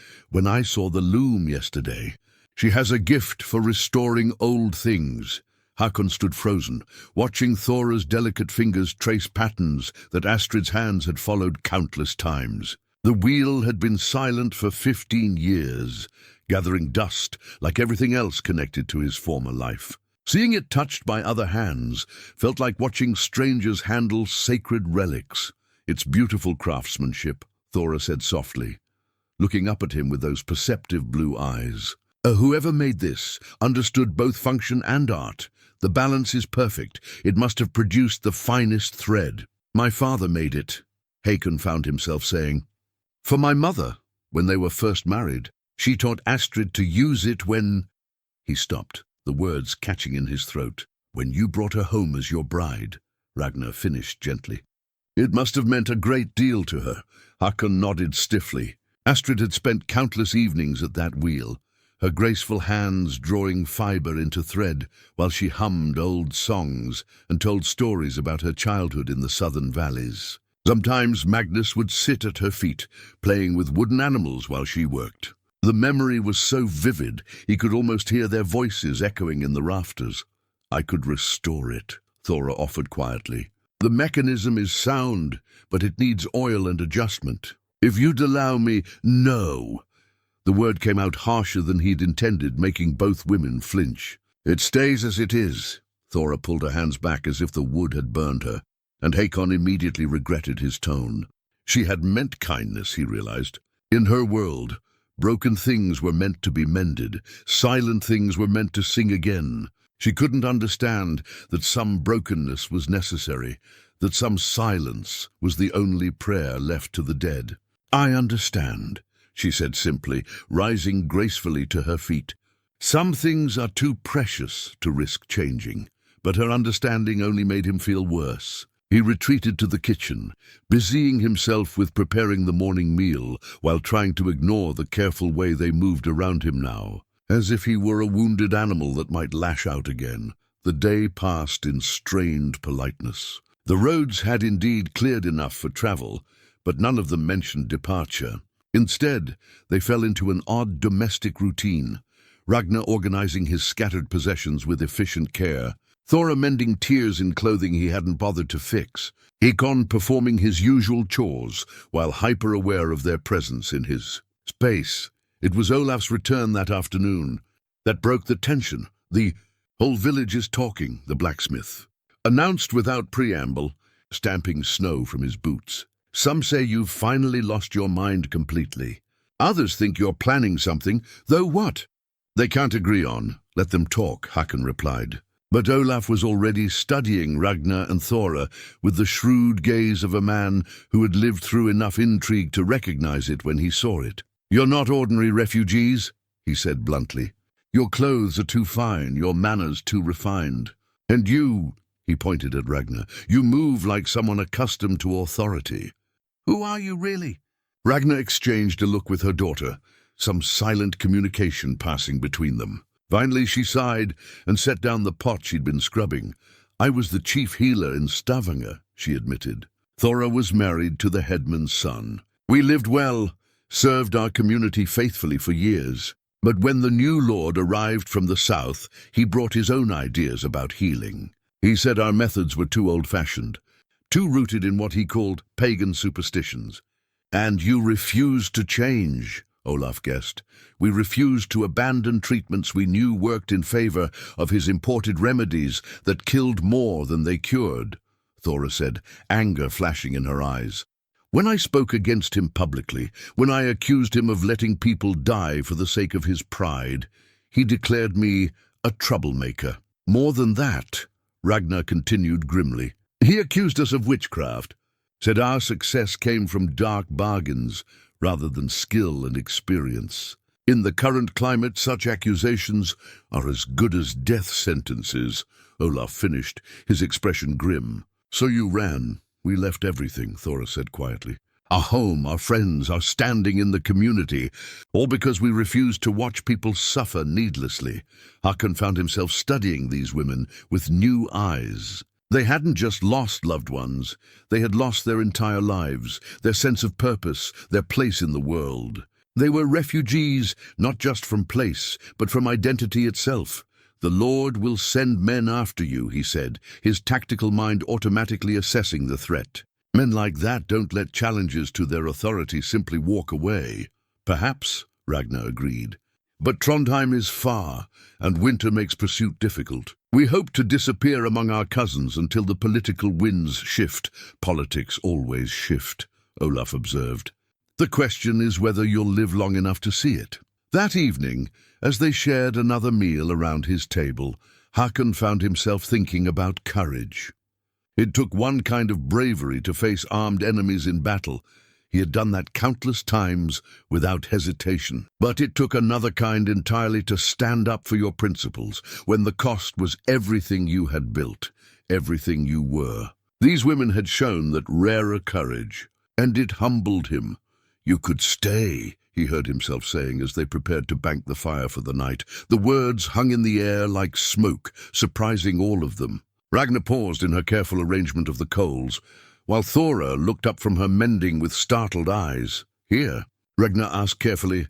A: saw the loom yesterday. She has a gift for restoring old things." Hakon stood frozen, watching Thora's delicate fingers trace patterns that Astrid's hands had followed countless times. The wheel had been silent for 15 years, gathering dust like everything else connected to his former life. Seeing it touched by other hands felt like watching strangers handle sacred relics. "It's beautiful craftsmanship," Thora said softly, looking up at him with those perceptive blue eyes. Whoever made this understood both function and art. The balance is perfect. It must have produced the finest thread." "My father made it," Hakon found himself saying. "For my mother, when they were first married. She taught Astrid to use it when—" He stopped, the words catching in his throat. "When you brought her home as your bride," Ragna finished gently. "It must have meant a great deal to her." Hakon nodded stiffly. Astrid had spent countless evenings at that wheel, her graceful hands drawing fibre into thread while she hummed old songs and told stories about her childhood in the southern valleys. Sometimes Magnus would sit at her feet, playing with wooden animals while she worked. The memory was so vivid, he could almost hear their voices echoing in the rafters. "I could restore it," Thora offered quietly. "The mechanism is sound, but it needs oil and adjustment. If you'd allow me—" "No!" The word came out harsher than he'd intended, making both women flinch. "It stays as it is." Thora pulled her hands back as if the wood had burned her, and Hakon immediately regretted his tone. She had meant kindness, he realized. In her world, broken things were meant to be mended, silent things were meant to sing again. She couldn't understand that some brokenness was necessary, that some silence was the only prayer left to the dead. "I understand," she said simply, rising gracefully to her feet. Some things are too precious to risk changing, but her understanding only made him feel worse. He retreated to the kitchen, busying himself with preparing the morning meal while trying to ignore the careful way they moved around him now, as if he were a wounded animal that might lash out again. The day passed in strained politeness. The roads had indeed cleared enough for travel, but none of them mentioned departure. Instead, they fell into an odd domestic routine, Ragna organizing his scattered possessions with efficient care, Thora mending tears in clothing he hadn't bothered to fix, Hakon performing his usual chores while hyper-aware of their presence in his space. It was Olaf's return that afternoon that broke the tension. "The whole village is talking," the blacksmith announced without preamble, stamping snow from his boots. "Some say you've finally lost your mind completely. Others think you're planning something, though what? They can't agree on. Let them talk," Hakon replied. But Olaf was already studying Ragna and Thora with the shrewd gaze of a man who had lived through enough intrigue to recognize it when he saw it. "You're not ordinary refugees," he said bluntly. Your clothes are too fine, your manners too refined. And you, he pointed at Ragna, you move like someone accustomed to authority. Who are you really? Ragna exchanged a look with her daughter, some silent communication passing between them. Finally she sighed and set down the pot she'd been scrubbing. I was the chief healer in Stavanger, she admitted. Thora was married to the headman's son. We lived well, served our community faithfully for years. But when the new lord arrived from the south, he brought his own ideas about healing. He said our methods were too old-fashioned, too rooted in what he called pagan superstitions. And you refused to change, Olaf guessed. We refused to abandon treatments we knew worked in favor of his imported remedies that killed more than they cured, Thora said, anger flashing in her eyes. When I spoke against him publicly, when I accused him of letting people die for the sake of his pride, he declared me a troublemaker. More than that, Ragna continued grimly. He accused us of witchcraft, said our success came from dark bargains rather than skill and experience. In the current climate, such accusations are as good as death sentences, Olaf finished, his expression grim. So you ran. We left everything, Thora said quietly. Our home, our friends, our standing in the community, all because we refused to watch people suffer needlessly. Hakon found himself studying these women with new eyes. They hadn't just lost loved ones, they had lost their entire lives, their sense of purpose, their place in the world. They were refugees, not just from place, but from identity itself. The Lord will send men after you, he said, his tactical mind automatically assessing the threat. Men like that don't let challenges to their authority simply walk away. Perhaps, Ragna agreed. But Trondheim is far, and winter makes pursuit difficult. We hope to disappear among our cousins until the political winds shift. Politics always shift, Olaf observed. The question is whether you'll live long enough to see it. That evening, as they shared another meal around his table, Hakon found himself thinking about courage. It took one kind of bravery to face armed enemies in battle. He had done that countless times without hesitation. But it took another kind entirely to stand up for your principles, when the cost was everything you had built, everything you were. These women had shown that rarer courage, and it humbled him. You could stay, he heard himself saying as they prepared to bank the fire for the night. The words hung in the air like smoke, surprising all of them. Ragna paused in her careful arrangement of the coals, while Thora looked up from her mending with startled eyes. Here, Ragna asked carefully.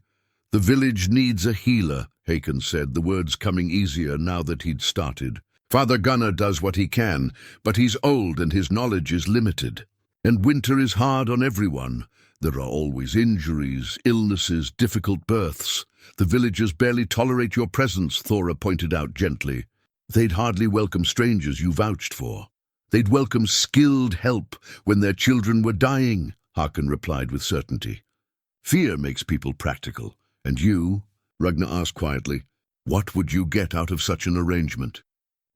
A: The village needs a healer, Hakon said, the words coming easier now that he'd started. Father Gunnar does what he can, but he's old and his knowledge is limited. And winter is hard on everyone. There are always injuries, illnesses, difficult births. The villagers barely tolerate your presence, Thora pointed out gently. They'd hardly welcome strangers you vouched for. They'd welcome skilled help when their children were dying, Hakon replied with certainty. Fear makes people practical. And you, Ragna asked quietly, what would you get out of such an arrangement?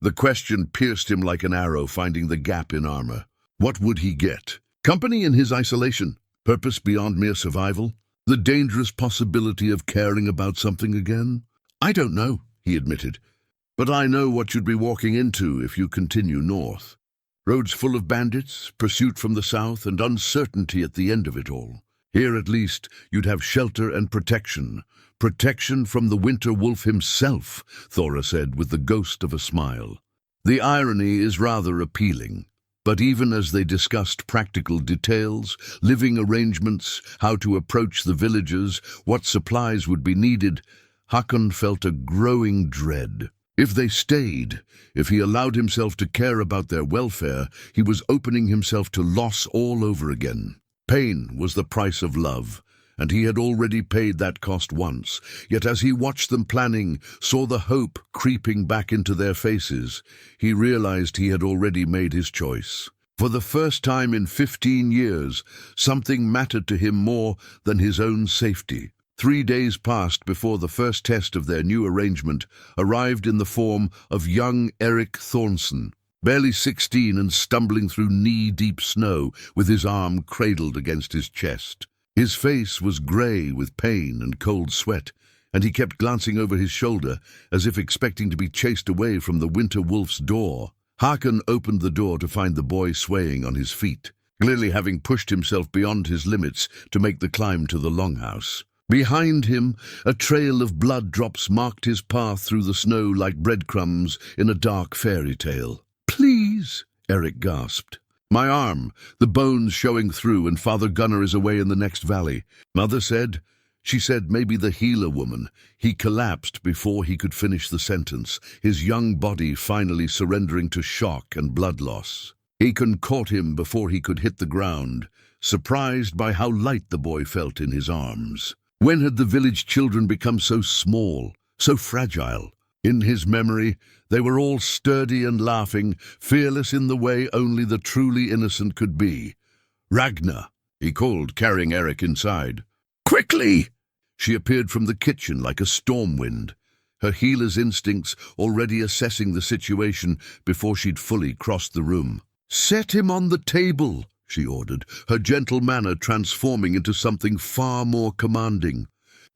A: The question pierced him like an arrow finding the gap in armor. What would he get? Company in his isolation? Purpose beyond mere survival? The dangerous possibility of caring about something again? I don't know, he admitted. But I know what you'd be walking into if you continue north. Roads full of bandits, pursuit from the south, and uncertainty at the end of it all. Here at least you'd have shelter and protection. Protection from the winter wolf himself, Thora said with the ghost of a smile. The irony is rather appealing. But even as they discussed practical details, living arrangements, how to approach the villagers, what supplies would be needed, Hakon felt a growing dread. If they stayed, if he allowed himself to care about their welfare, he was opening himself to loss all over again. Pain was the price of love, and he had already paid that cost once. Yet as he watched them planning, saw the hope creeping back into their faces, he realized he had already made his choice. For the first time in 15 years, something mattered to him more than his own safety. 3 days passed before the first test of their new arrangement arrived in the form of young Eric Thornson, barely 16 and stumbling through knee-deep snow with his arm cradled against his chest. His face was grey with pain and cold sweat, and he kept glancing over his shoulder as if expecting to be chased away from the winter wolf's door. Hakon opened the door to find the boy swaying on his feet, clearly having pushed himself beyond his limits to make the climb to the longhouse. Behind him, a trail of blood drops marked his path through the snow like breadcrumbs in a dark fairy tale. "Please," Eric gasped. "My arm, the bones showing through, and Father Gunnar is away in the next valley," Mother said. She said maybe the healer woman. He collapsed before he could finish the sentence, his young body finally surrendering to shock and blood loss. Hakon caught him before he could hit the ground, surprised by how light the boy felt in his arms. When had the village children become so small, so fragile? In his memory, they were all sturdy and laughing, fearless in the way only the truly innocent could be. "Ragna," he called, carrying Eric inside. "Quickly!" She appeared from the kitchen like a storm wind, her healer's instincts already assessing the situation before she'd fully crossed the room. "Set him on the table," she ordered, her gentle manner transforming into something far more commanding.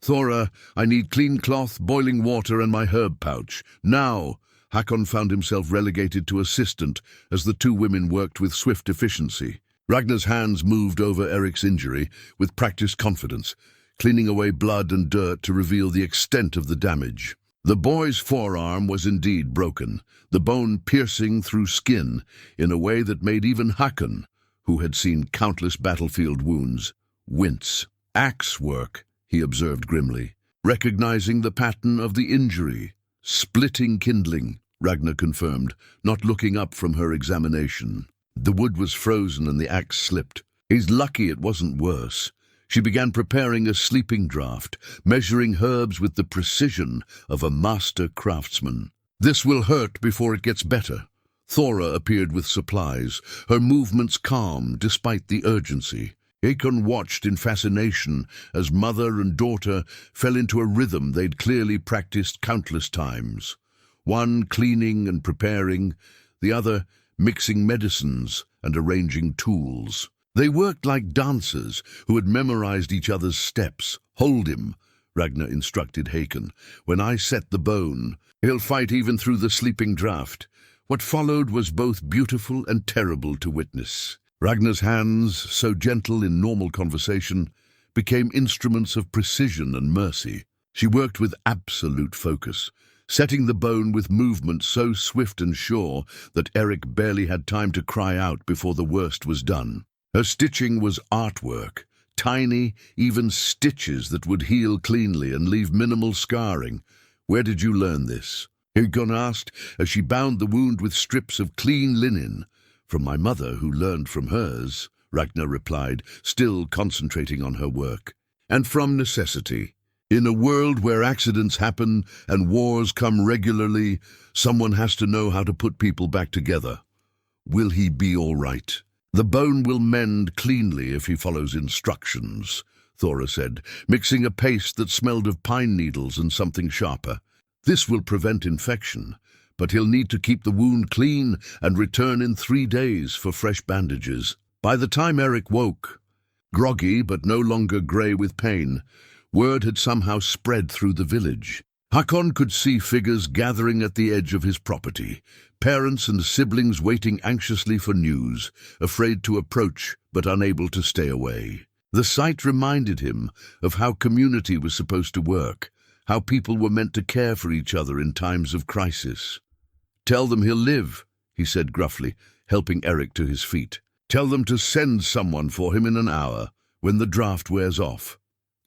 A: "Thora, I need clean cloth, boiling water, and my herb pouch. Now!" Hakon found himself relegated to assistant as the two women worked with swift efficiency. Ragna's hands moved over Eric's injury with practiced confidence, cleaning away blood and dirt to reveal the extent of the damage. The boy's forearm was indeed broken, the bone piercing through skin in a way that made even Hakon, who had seen countless battlefield wounds, wince. "Axe work," he observed grimly, recognizing the pattern of the injury. "Splitting kindling," Ragna confirmed, not looking up from her examination. The wood was frozen and the axe slipped. "He's lucky it wasn't worse." She began preparing a sleeping draught, measuring herbs with the precision of a master craftsman. "This will hurt before it gets better." Thora appeared with supplies, her movements calm despite the urgency. Hakon watched in fascination as mother and daughter fell into a rhythm they'd clearly practiced countless times. One cleaning and preparing, the other mixing medicines and arranging tools. They worked like dancers who had memorized each other's steps. "Hold him," Ragna instructed Hakon. "When I set the bone, he'll fight even through the sleeping draught." What followed was both beautiful and terrible to witness. Ragna's hands, so gentle in normal conversation, became instruments of precision and mercy. She worked with absolute focus, setting the bone with movement so swift and sure that Eric barely had time to cry out before the worst was done. Her stitching was artwork, tiny, even stitches that would heal cleanly and leave minimal scarring. "Where did you learn this?" Hakon asked as she bound the wound with strips of clean linen. "From my mother, who learned from hers," Ragna replied, still concentrating on her work. "And from necessity. In a world where accidents happen and wars come regularly, someone has to know how to put people back together. Will he be all right?" "The bone will mend cleanly if he follows instructions," Thora said, mixing a paste that smelled of pine needles and something sharper. "This will prevent infection, but he'll need to keep the wound clean and return in 3 days for fresh bandages." By the time Eric woke, groggy but no longer grey with pain, word had somehow spread through the village. Hakon could see figures gathering at the edge of his property, parents and siblings waiting anxiously for news, afraid to approach but unable to stay away. The sight reminded him of how community was supposed to work, how people were meant to care for each other in times of crisis. "Tell them he'll live," he said gruffly, helping Eric to his feet. "Tell them to send someone for him in an hour, when the draft wears off."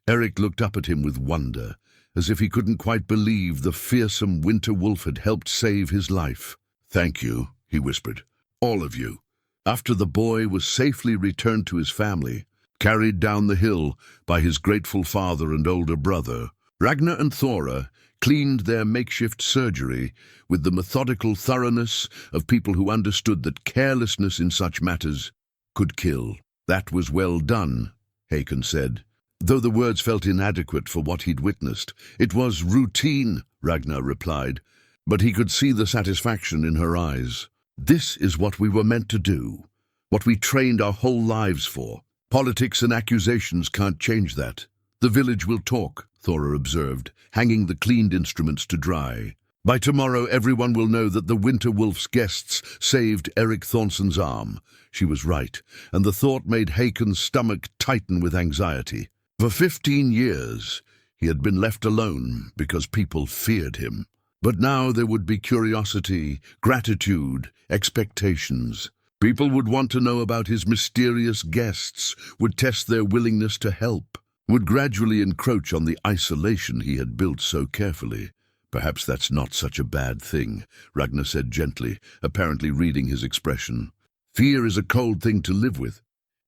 A: Eric looked up at him with wonder, as if he couldn't quite believe the fearsome winter wolf had helped save his life. "Thank you," he whispered. "All of you." After the boy was safely returned to his family, carried down the hill by his grateful father and older brother, Ragna and Thora cleaned their makeshift surgery with the methodical thoroughness of people who understood that carelessness in such matters could kill. "That was well done," Hakon said, though the words felt inadequate for what he'd witnessed. "It was routine," Ragna replied, but he could see the satisfaction in her eyes. "This is what we were meant to do, what we trained our whole lives for. Politics and accusations can't change that. The village will talk," Thora observed, hanging the cleaned instruments to dry. By tomorrow everyone will know that the Winter Wolf's guests saved Eric Thornson's arm. She was right, and the thought made Hakon's stomach tighten with anxiety. For 15 years, he had been left alone because people feared him. But now there would be curiosity, gratitude, expectations. People would want to know about his mysterious guests, would test their willingness to help, would gradually encroach on the isolation he had built so carefully. Perhaps that's not such a bad thing, Ragna said gently, apparently reading his expression. Fear is a cold thing to live with.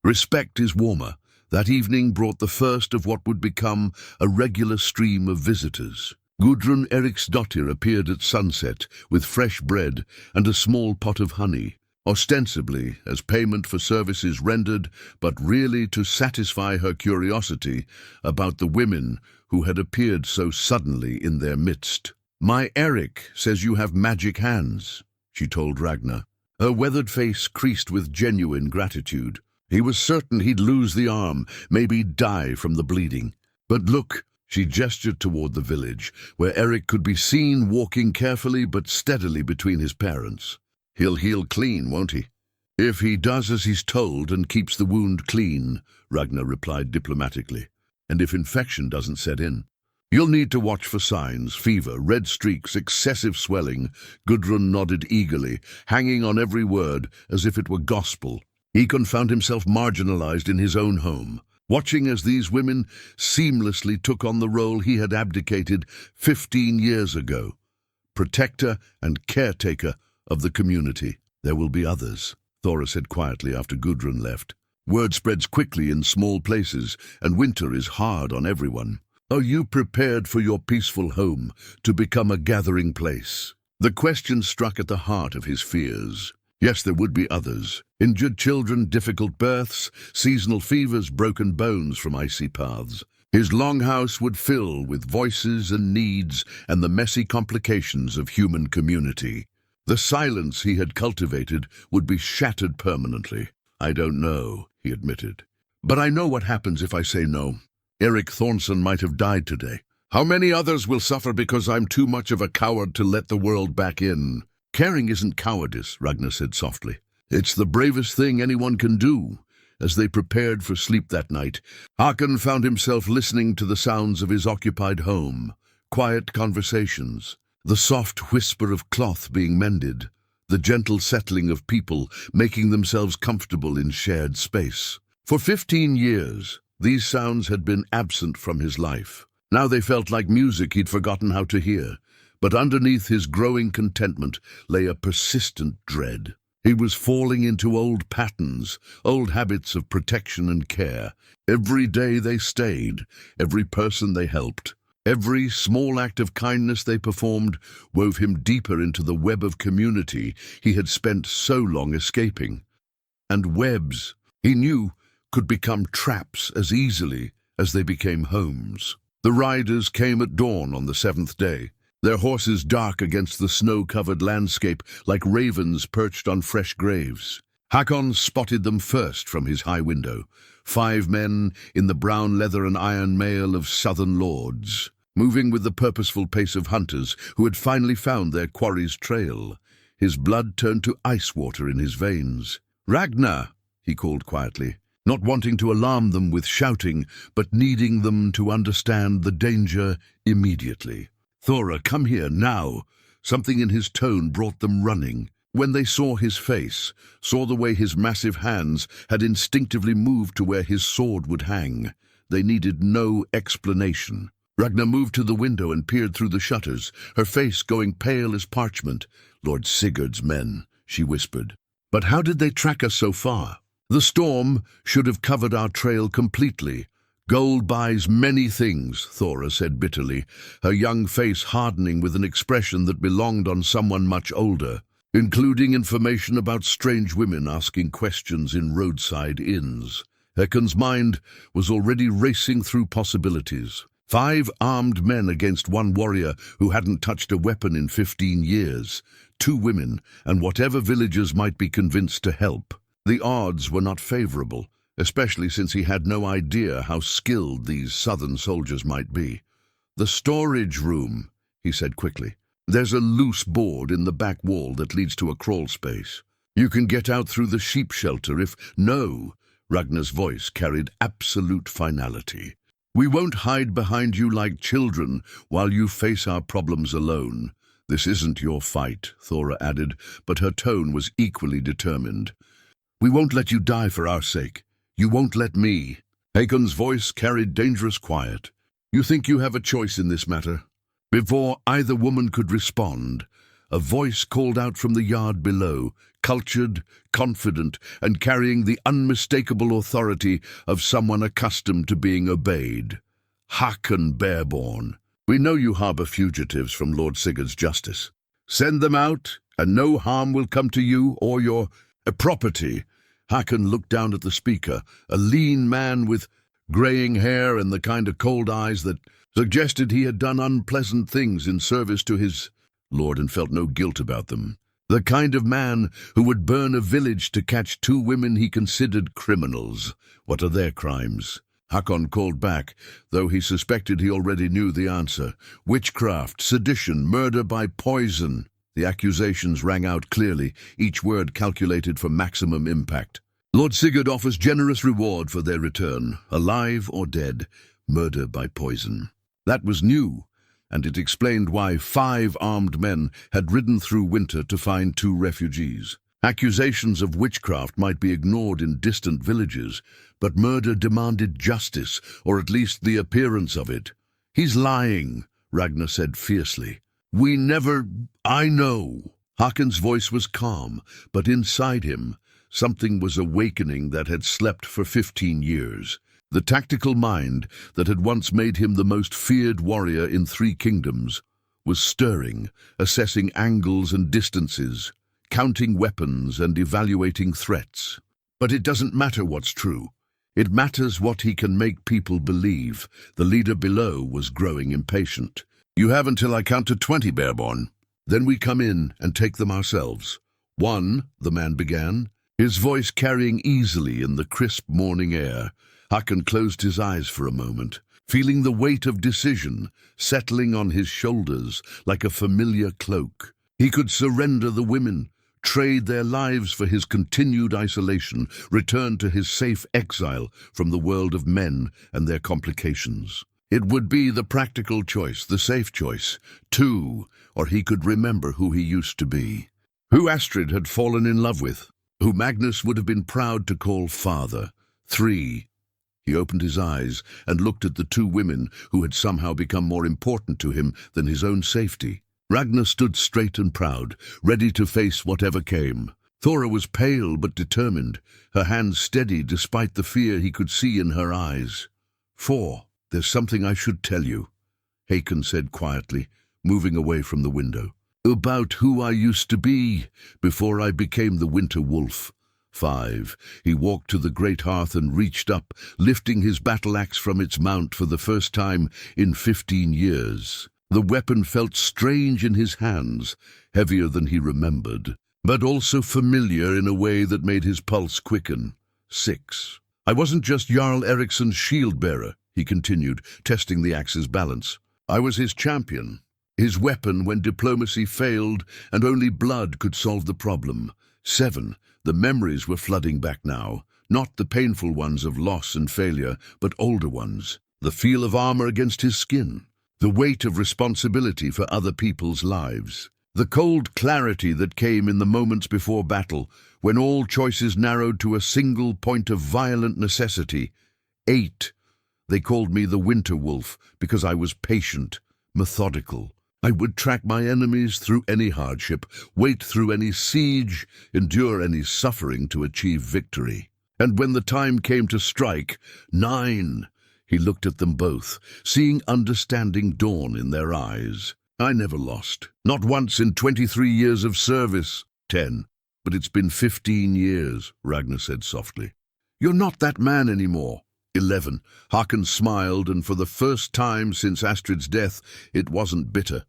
A: Respect is warmer. That evening brought the first of what would become a regular stream of visitors. Gudrun Eriksdottir appeared at sunset with fresh bread and a small pot of honey, ostensibly as payment for services rendered, but really to satisfy her curiosity about the women who had appeared so suddenly in their midst. "My Eric says you have magic hands," she told Ragna. Her weathered face creased with genuine gratitude. He was certain he'd lose the arm, maybe die from the bleeding. But look, she gestured toward the village, where Eric could be seen walking carefully but steadily between his parents. "He'll heal clean, won't he?" "If he does as he's told and keeps the wound clean," Ragna replied diplomatically. "And if infection doesn't set in. You'll need to watch for signs, fever, red streaks, excessive swelling." Gudrun nodded eagerly, hanging on every word as if it were gospel. Hakon found himself marginalized in his own home, watching as these women seamlessly took on the role he had abdicated 15 years ago. Protector and caretaker of the community. "There will be others," Thora said quietly after Gudrun left. "Word spreads quickly in small places, and winter is hard on everyone. Are you prepared for your peaceful home to become a gathering place?" The question struck at the heart of his fears. Yes, there would be others. Injured children, difficult births, seasonal fevers, broken bones from icy paths. His longhouse would fill with voices and needs and the messy complications of human community. The silence he had cultivated would be shattered permanently. "I don't know," he admitted. "But I know what happens if I say no. Eric Thornson might have died today. How many others will suffer because I'm too much of a coward to let the world back in?" "Caring isn't cowardice," Ragna said softly. "It's the bravest thing anyone can do." As they prepared for sleep that night, Hakon found himself listening to the sounds of his occupied home. Quiet conversations, the soft whisper of cloth being mended, the gentle settling of people making themselves comfortable in shared space. For 15 years, these sounds had been absent from his life. Now they felt like music he'd forgotten how to hear. But underneath his growing contentment lay a persistent dread. He was falling into old patterns, old habits of protection and care. Every day they stayed, every person they helped, every small act of kindness they performed wove him deeper into the web of community he had spent so long escaping. And webs, he knew, could become traps as easily as they became homes. The riders came at dawn on the 7th day. Their horses dark against the snow-covered landscape like ravens perched on fresh graves. Hakon spotted them first from his high window, 5 men in the brown leather and iron mail of southern lords, moving with the purposeful pace of hunters who had finally found their quarry's trail. His blood turned to ice water in his veins. "Ragna!" he called quietly, not wanting to alarm them with shouting, but needing them to understand the danger immediately. "Thora, come here, now." Something in his tone brought them running. When they saw his face, saw the way his massive hands had instinctively moved to where his sword would hang, they needed no explanation. Ragna moved to the window and peered through the shutters, her face going pale as parchment. "Lord Sigurd's men," she whispered. "But how did they track us so far?" "The storm should have covered our trail completely. Gold buys many things," Thora said bitterly, her young face hardening with an expression that belonged on someone much older, "including information about strange women asking questions in roadside inns." Hakon's mind was already racing through possibilities. 5 armed men against 1 warrior who hadn't touched a weapon in 15 years, 2 women, and whatever villagers might be convinced to help. The odds were not favorable, especially since he had no idea how skilled these southern soldiers might be. "The storage room," he said quickly. "There's a loose board in the back wall that leads to a crawl space. You can get out through the sheep shelter if—" "No," Ragna's voice carried absolute finality. "We won't hide behind you like children while you face our problems alone. This isn't your fight," Thora added, but her tone was equally determined. "We won't let you die for our sake. You won't let me." Hakon's voice carried dangerous quiet. "You think you have a choice in this matter?" Before either woman could respond, a voice called out from the yard below, cultured, confident, and carrying the unmistakable authority of someone accustomed to being obeyed. "Hakon Bearborn, we know you harbor fugitives from Lord Sigurd's justice. Send them out, and no harm will come to you or your property." Hakon looked down at the speaker, a lean man with graying hair and the kind of cold eyes that suggested he had done unpleasant things in service to his lord and felt no guilt about them. The kind of man who would burn a village to catch two women he considered criminals. What are their crimes? Hakon called back, though he suspected he already knew the answer. Witchcraft, sedition, murder by poison. The accusations rang out clearly, each word calculated for maximum impact. "Lord Sigurd offers generous reward for their return, alive or dead. Murder by poison." That was new, and it explained why 5 armed men had ridden through winter to find 2 refugees. Accusations of witchcraft might be ignored in distant villages, but murder demanded justice, or at least the appearance of it. "He's lying," Ragna said fiercely. "I know." Hakon's voice was calm, but inside him, something was awakening that had slept for 15 years. The tactical mind that had once made him the most feared warrior in 3 kingdoms was stirring, assessing angles and distances, counting weapons and evaluating threats. But it doesn't matter what's true. It matters what he can make people believe. The leader below was growing impatient. "You have until I count to 20, Bearborn. Then we come in and take them ourselves." "1," the man began, his voice carrying easily in the crisp morning air. Hakon closed his eyes for a moment, feeling the weight of decision settling on his shoulders like a familiar cloak. He could surrender the women, trade their lives for his continued isolation, return to his safe exile from the world of men and their complications. It would be the practical choice, the safe choice. 2, or he could remember who he used to be, who Astrid had fallen in love with, who Magnus would have been proud to call father. 3. He opened his eyes and looked at the 2 women who had somehow become more important to him than his own safety. Ragna stood straight and proud, ready to face whatever came. Thora was pale but determined, her hands steady despite the fear he could see in her eyes. 4. "There's something I should tell you," Hakon said quietly, moving away from the window. "About who I used to be before I became the Winter Wolf." 5. He walked to the great hearth and reached up, lifting his battle-axe from its mount for the first time in 15 years. The weapon felt strange in his hands, heavier than he remembered, but also familiar in a way that made his pulse quicken. 6. "I wasn't just Jarl Ericsson's shield-bearer," he continued, testing the axe's balance. "I was his champion, his weapon when diplomacy failed and only blood could solve the problem." 7. The memories were flooding back now, not the painful ones of loss and failure, but older ones. The feel of armor against his skin, the weight of responsibility for other people's lives, the cold clarity that came in the moments before battle, when all choices narrowed to a single point of violent necessity. 8. They called me the Winter Wolf because I was patient, methodical. I would track my enemies through any hardship, wait through any siege, endure any suffering to achieve victory. And when the time came to strike, 9, he looked at them both, seeing understanding dawn in their eyes. "I never lost, not once in 23 years of service." 10. "But it's been 15 years, Ragna said softly. "You're not that man anymore." 11. Hakon smiled, and for the first time since Astrid's death, it wasn't bitter.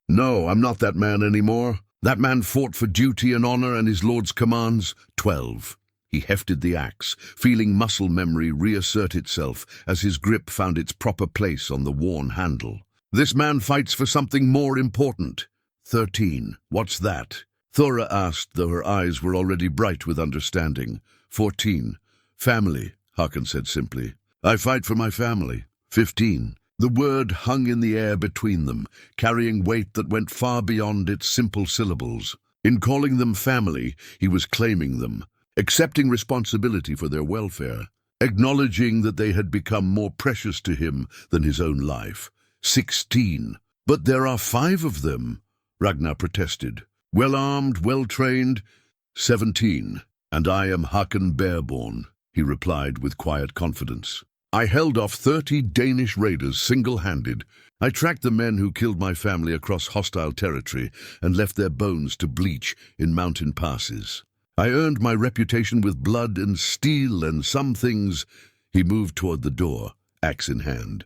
A: "No, I'm not that man anymore. That man fought for duty and honor and his lord's commands." 12. He hefted the axe, feeling muscle memory reassert itself as his grip found its proper place on the worn handle. This man fights for something more important. 13. What's that? Thora asked, though her eyes were already bright with understanding. 14. Family, Hakon said simply. I fight for my family. 15. The word hung in the air between them, carrying weight that went far beyond its simple syllables. In calling them family, he was claiming them, accepting responsibility for their welfare, acknowledging that they had become more precious to him than his own life. 16. But there are 5 of them, Ragna protested. Well-armed, well-trained. 17. And I am Hakon Bearborn, he replied with quiet confidence. I held off 30 Danish raiders single-handed. I tracked the men who killed my family across hostile territory and left their bones to bleach in mountain passes. I earned my reputation with blood and steel and some things. He moved toward the door, axe in hand.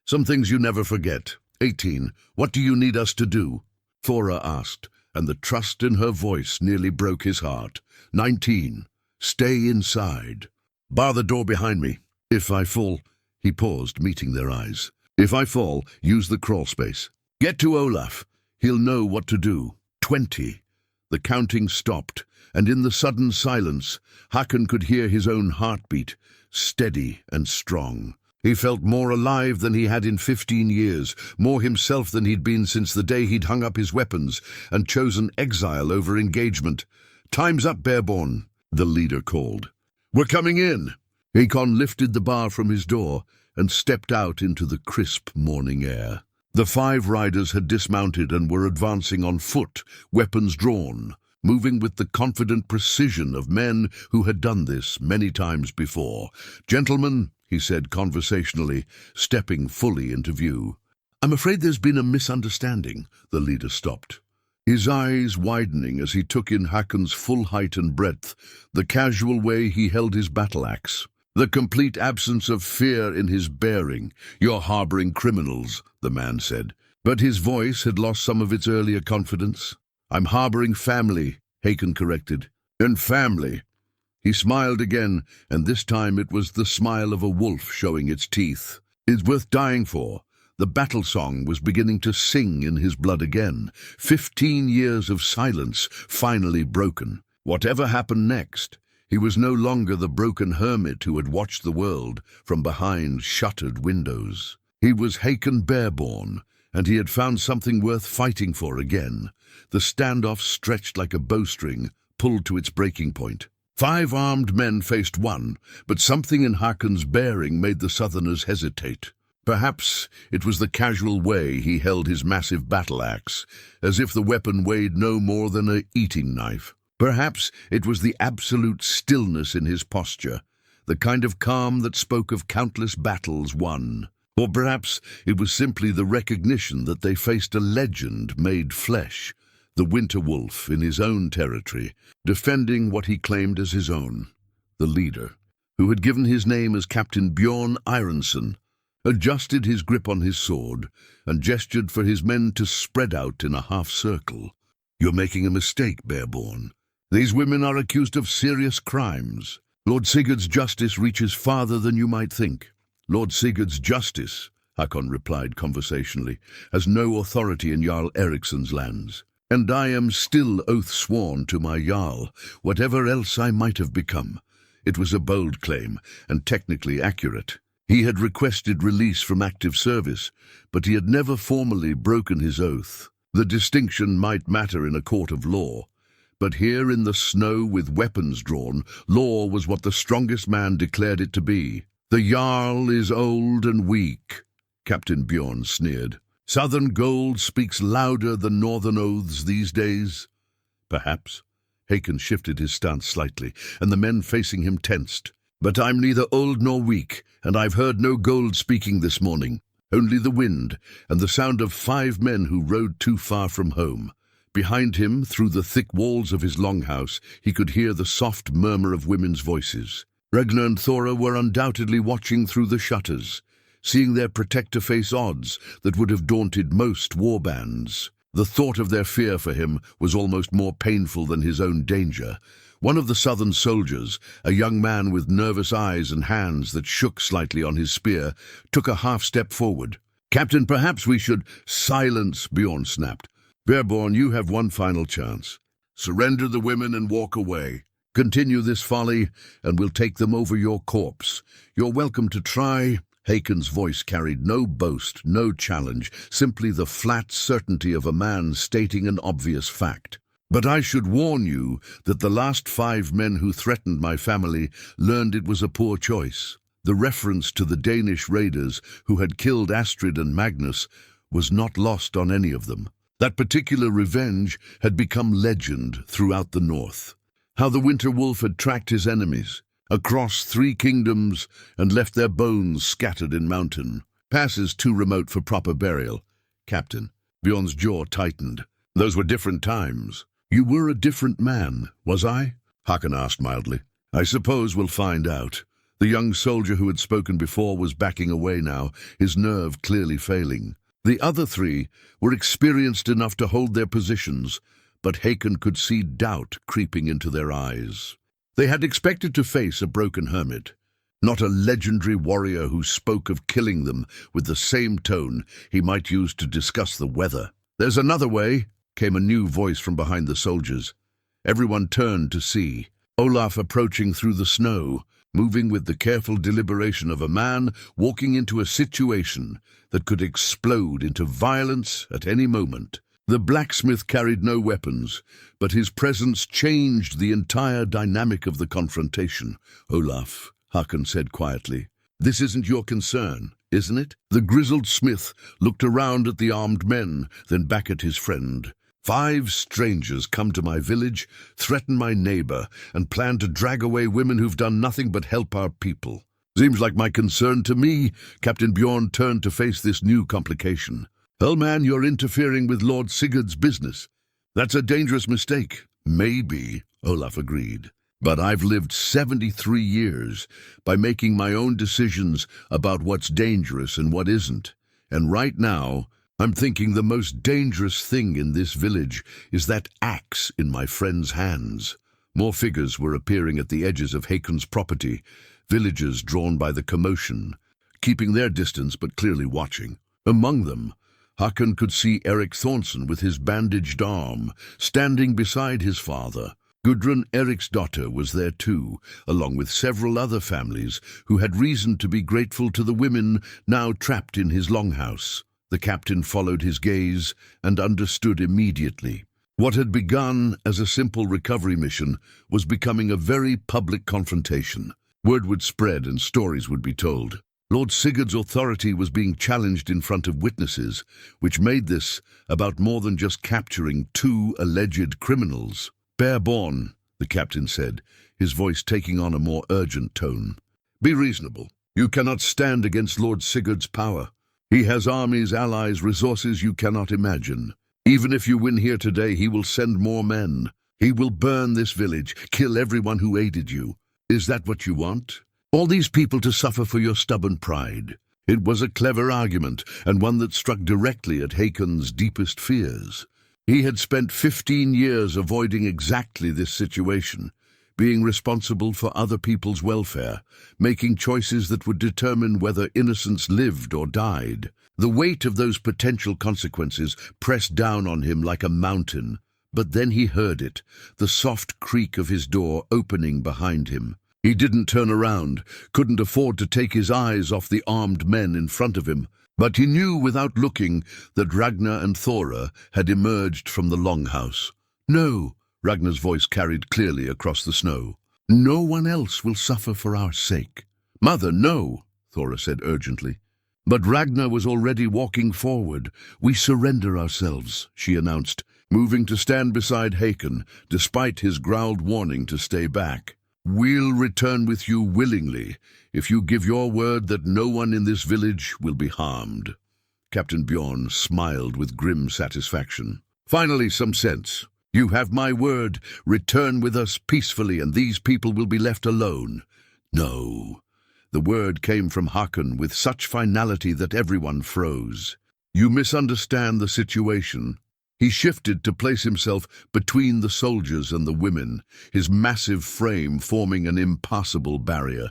A: Some things you never forget. 18. What do you need us to do? Thora asked, and the trust in her voice nearly broke his heart. 19. Stay inside. Bar the door behind me. If I fall, he paused, meeting their eyes. If I fall, use the crawl space. Get to Olaf. He'll know what to do. 20. The counting stopped, and in the sudden silence, Hakon could hear his own heartbeat, steady and strong. He felt more alive than he had in 15 years, more himself than he'd been since the day he'd hung up his weapons and chosen exile over engagement. Time's up, Bearborn, the leader called. We're coming in. Hakon lifted the bar from his door and stepped out into the crisp morning air. The 5 riders had dismounted and were advancing on foot, weapons drawn, moving with the confident precision of men who had done this many times before. Gentlemen, he said conversationally, stepping fully into view. I'm afraid there's been a misunderstanding, the leader stopped. His eyes widening as he took in Hakon's full height and breadth, the casual way he held his battle-axe, the complete absence of fear in his bearing. You're harboring criminals, the man said. But his voice had lost some of its earlier confidence. I'm harboring family, Hakon corrected. And family. He smiled again, and this time it was the smile of a wolf showing its teeth. It's worth dying for. The battle song was beginning to sing in his blood again. 15 years of silence finally broken. Whatever happened next, he was no longer the broken hermit who had watched the world from behind shuttered windows. He was Hakon Bearborn, and he had found something worth fighting for again. The standoff stretched like a bowstring, pulled to its breaking point. 5 armed men faced one, but something in Hakon's bearing made the Southerners hesitate. Perhaps it was the casual way he held his massive battle-axe, as if the weapon weighed no more than an eating knife. Perhaps it was the absolute stillness in his posture, the kind of calm that spoke of countless battles won. Or perhaps it was simply the recognition that they faced a legend made flesh, the winter wolf in his own territory, defending what he claimed as his own. The leader, who had given his name as Captain Bjorn Ironson, adjusted his grip on his sword and gestured for his men to spread out in a half-circle. You're making a mistake, Bearborn. These women are accused of serious crimes. Lord Sigurd's justice reaches farther than you might think. Lord Sigurd's justice, Hakon replied conversationally, has no authority in Jarl Ericsson's lands. And I am still oath-sworn to my Jarl, whatever else I might have become. It was a bold claim, and technically accurate. He had requested release from active service, but he had never formally broken his oath. The distinction might matter in a court of law, but here in the snow with weapons drawn, law was what the strongest man declared it to be. The Jarl is old and weak, Captain Bjorn sneered. Southern gold speaks louder than northern oaths these days. Perhaps. Hakon shifted his stance slightly, and the men facing him tensed. But I'm neither old nor weak, and I've heard no gold speaking this morning. Only the wind, and the sound of 5 men who rode too far from home. Behind him, through the thick walls of his longhouse, he could hear the soft murmur of women's voices. Ragna and Thora were undoubtedly watching through the shutters, seeing their protector face odds that would have daunted most warbands. The thought of their fear for him was almost more painful than his own danger. One of the southern soldiers, a young man with nervous eyes and hands that shook slightly on his spear, took a half-step forward. Captain, perhaps we should— Silence, Bjorn snapped. Bearborn, you have one final chance. Surrender the women and walk away. Continue this folly, and we'll take them over your corpse. You're welcome to try. Hakon's voice carried no boast, no challenge, simply the flat certainty of a man stating an obvious fact. But I should warn you that the last 5 men who threatened my family learned it was a poor choice. The reference to the Danish raiders who had killed Astrid and Magnus was not lost on any of them. That particular revenge had become legend throughout the north. How the Winter Wolf had tracked his enemies across 3 kingdoms and left their bones scattered in mountain passes too remote for proper burial. Captain, Bjorn's jaw tightened. Those were different times. You were a different man, was I? Hakon asked mildly. I suppose we'll find out. The young soldier who had spoken before was backing away now, his nerve clearly failing. The other 3 were experienced enough to hold their positions, but Hakon could see doubt creeping into their eyes. They had expected to face a broken hermit, not a legendary warrior who spoke of killing them with the same tone he might use to discuss the weather. There's another way, came a new voice from behind the soldiers. Everyone turned to see Olaf approaching through the snow, moving with the careful deliberation of a man walking into a situation that could explode into violence at any moment. The blacksmith carried no weapons, but his presence changed the entire dynamic of the confrontation. Olaf, Hakon said quietly, this isn't your concern, isn't it? The grizzled smith looked around at the armed men, then back at his friend. 5 strangers come to my village, threaten my neighbor, and plan to drag away women who've done nothing but help our people. Seems like my concern to me. Captain Bjorn turned to face this new complication. Oh man, you're interfering with Lord Sigurd's business. That's a dangerous mistake. Maybe, Olaf agreed. But I've lived 73 years by making my own decisions about what's dangerous and what isn't. And right now, I'm thinking the most dangerous thing in this village is that axe in my friend's hands. More figures were appearing at the edges of Hakon's property, villagers drawn by the commotion, keeping their distance but clearly watching. Among them, Hakon could see Eric Thornson with his bandaged arm, standing beside his father. Gudrun, Eric's daughter, was there too, along with several other families who had reason to be grateful to the women now trapped in his longhouse. The captain followed his gaze and understood immediately. What had begun as a simple recovery mission was becoming a very public confrontation. Word would spread and stories would be told. Lord Sigurd's authority was being challenged in front of witnesses, which made this about more than just capturing 2 alleged criminals. Bearborn, the captain said, his voice taking on a more urgent tone. Be reasonable. You cannot stand against Lord Sigurd's power. He has armies, allies, resources you cannot imagine. Even if you win here today, he will send more men. He will burn this village, kill everyone who aided you. Is that what you want? All these people to suffer for your stubborn pride? It was a clever argument, and one that struck directly at Hakon's deepest fears. He had spent 15 years avoiding exactly this situation, being responsible for other people's welfare, making choices that would determine whether innocents lived or died. The weight of those potential consequences pressed down on him like a mountain. But then he heard it, the soft creak of his door opening behind him. He didn't turn around, couldn't afford to take his eyes off the armed men in front of him, but he knew without looking that Ragna and Thora had emerged from the longhouse. No, Ragna's voice carried clearly across the snow. No one else will suffer for our sake. Mother, no, Thora said urgently. But Ragna was already walking forward. We surrender ourselves, she announced, moving to stand beside Hakon, despite his growled warning to stay back. We'll return with you willingly, if you give your word that no one in this village will be harmed. Captain Bjorn smiled with grim satisfaction. Finally, some sense. You have my word. Return with us peacefully, and these people will be left alone. No. The word came from Hakon with such finality that everyone froze. You misunderstand the situation. He shifted to place himself between the soldiers and the women, his massive frame forming an impassable barrier.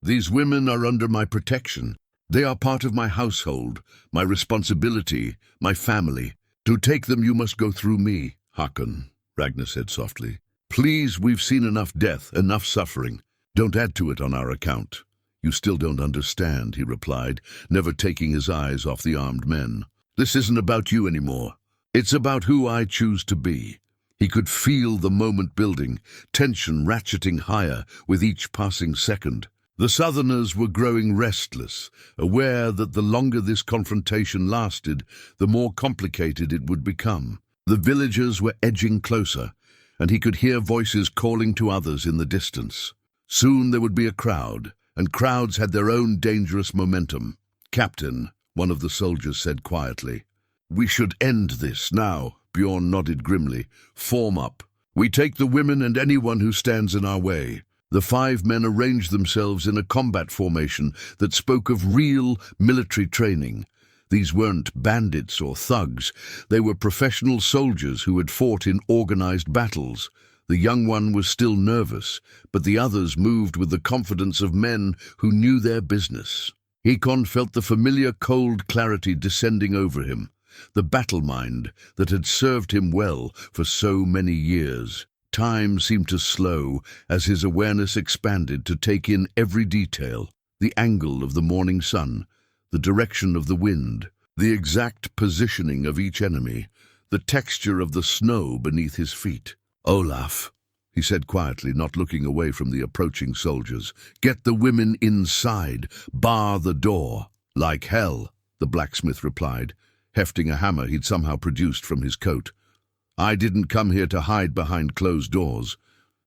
A: These women are under my protection. They are part of my household, my responsibility, my family. To take them you must go through me, Hakon, Ragna said softly. Please, we've seen enough death, enough suffering. Don't add to it on our account. You still don't understand, he replied, never taking his eyes off the armed men. This isn't about you anymore. It's about who I choose to be. He could feel the moment building, tension ratcheting higher with each passing second. The Southerners were growing restless, aware that the longer this confrontation lasted, the more complicated it would become. The villagers were edging closer, and he could hear voices calling to others in the distance. Soon there would be a crowd, and crowds had their own dangerous momentum. Captain, one of the soldiers said quietly. We should end this now, Bjorn nodded grimly. Form up. We take the women and anyone who stands in our way. The 5 men arranged themselves in a combat formation that spoke of real military training. These weren't bandits or thugs. They were professional soldiers who had fought in organized battles. The young one was still nervous, but the others moved with the confidence of men who knew their business. Hakon felt the familiar cold clarity descending over him, the battle mind that had served him well for so many years. Time seemed to slow as his awareness expanded to take in every detail, the angle of the morning sun, the direction of the wind, the exact positioning of each enemy, the texture of the snow beneath his feet. Olaf, he said quietly, not looking away from the approaching soldiers, get the women inside, bar the door. Like hell, the blacksmith replied, hefting a hammer he'd somehow produced from his coat. I didn't come here to hide behind closed doors.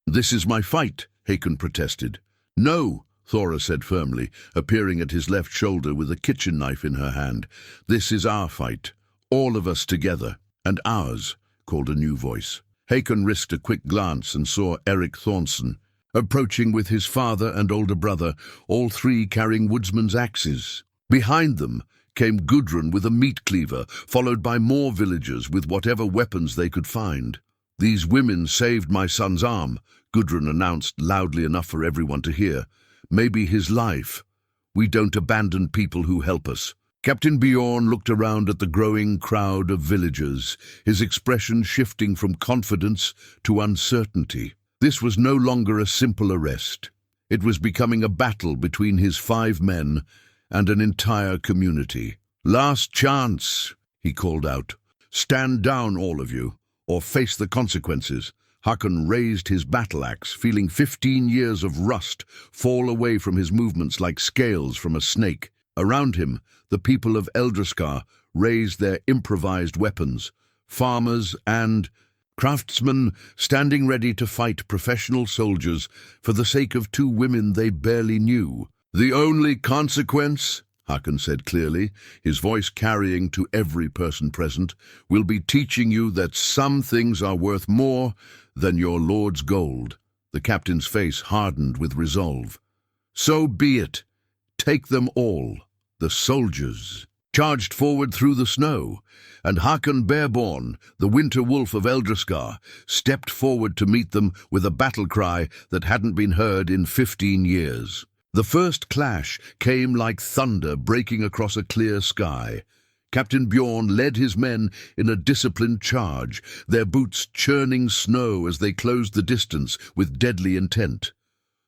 A: This is my fight, Hakon protested. No, Thora said firmly, appearing at his left shoulder with a kitchen knife in her hand. This is our fight. All of us together. And ours, called a new voice. Hakon risked a quick glance and saw Eric Thornson, approaching with his father and older brother, all 3 carrying woodsmen's axes. Behind them came Gudrun with a meat cleaver, followed by more villagers with whatever weapons they could find. These women saved my son's arm, Gudrun announced loudly enough for everyone to hear. Maybe his life. We don't abandon people who help us. Captain Bjorn looked around at the growing crowd of villagers, his expression shifting from confidence to uncertainty. This was no longer a simple arrest. It was becoming a battle between his 5 men and an entire community. Last chance, he called out. Stand down, all of you, or face the consequences. Hakon raised his battle axe, feeling 15 years of rust fall away from his movements like scales from a snake. Around him, the people of Eldrskar raised their improvised weapons, farmers and craftsmen standing ready to fight professional soldiers for the sake of 2 women they barely knew. The only consequence, Hakon said clearly, his voice carrying to every person present, will be teaching you that some things are worth more than your lord's gold. The captain's face hardened with resolve. So be it. Take them all. The soldiers charged forward through the snow, and Hakon Bearborn, the winter wolf of Eldrskar, stepped forward to meet them with a battle cry that hadn't been heard in 15 years. The first clash came like thunder breaking across a clear sky. Captain Bjorn led his men in a disciplined charge, their boots churning snow as they closed the distance with deadly intent.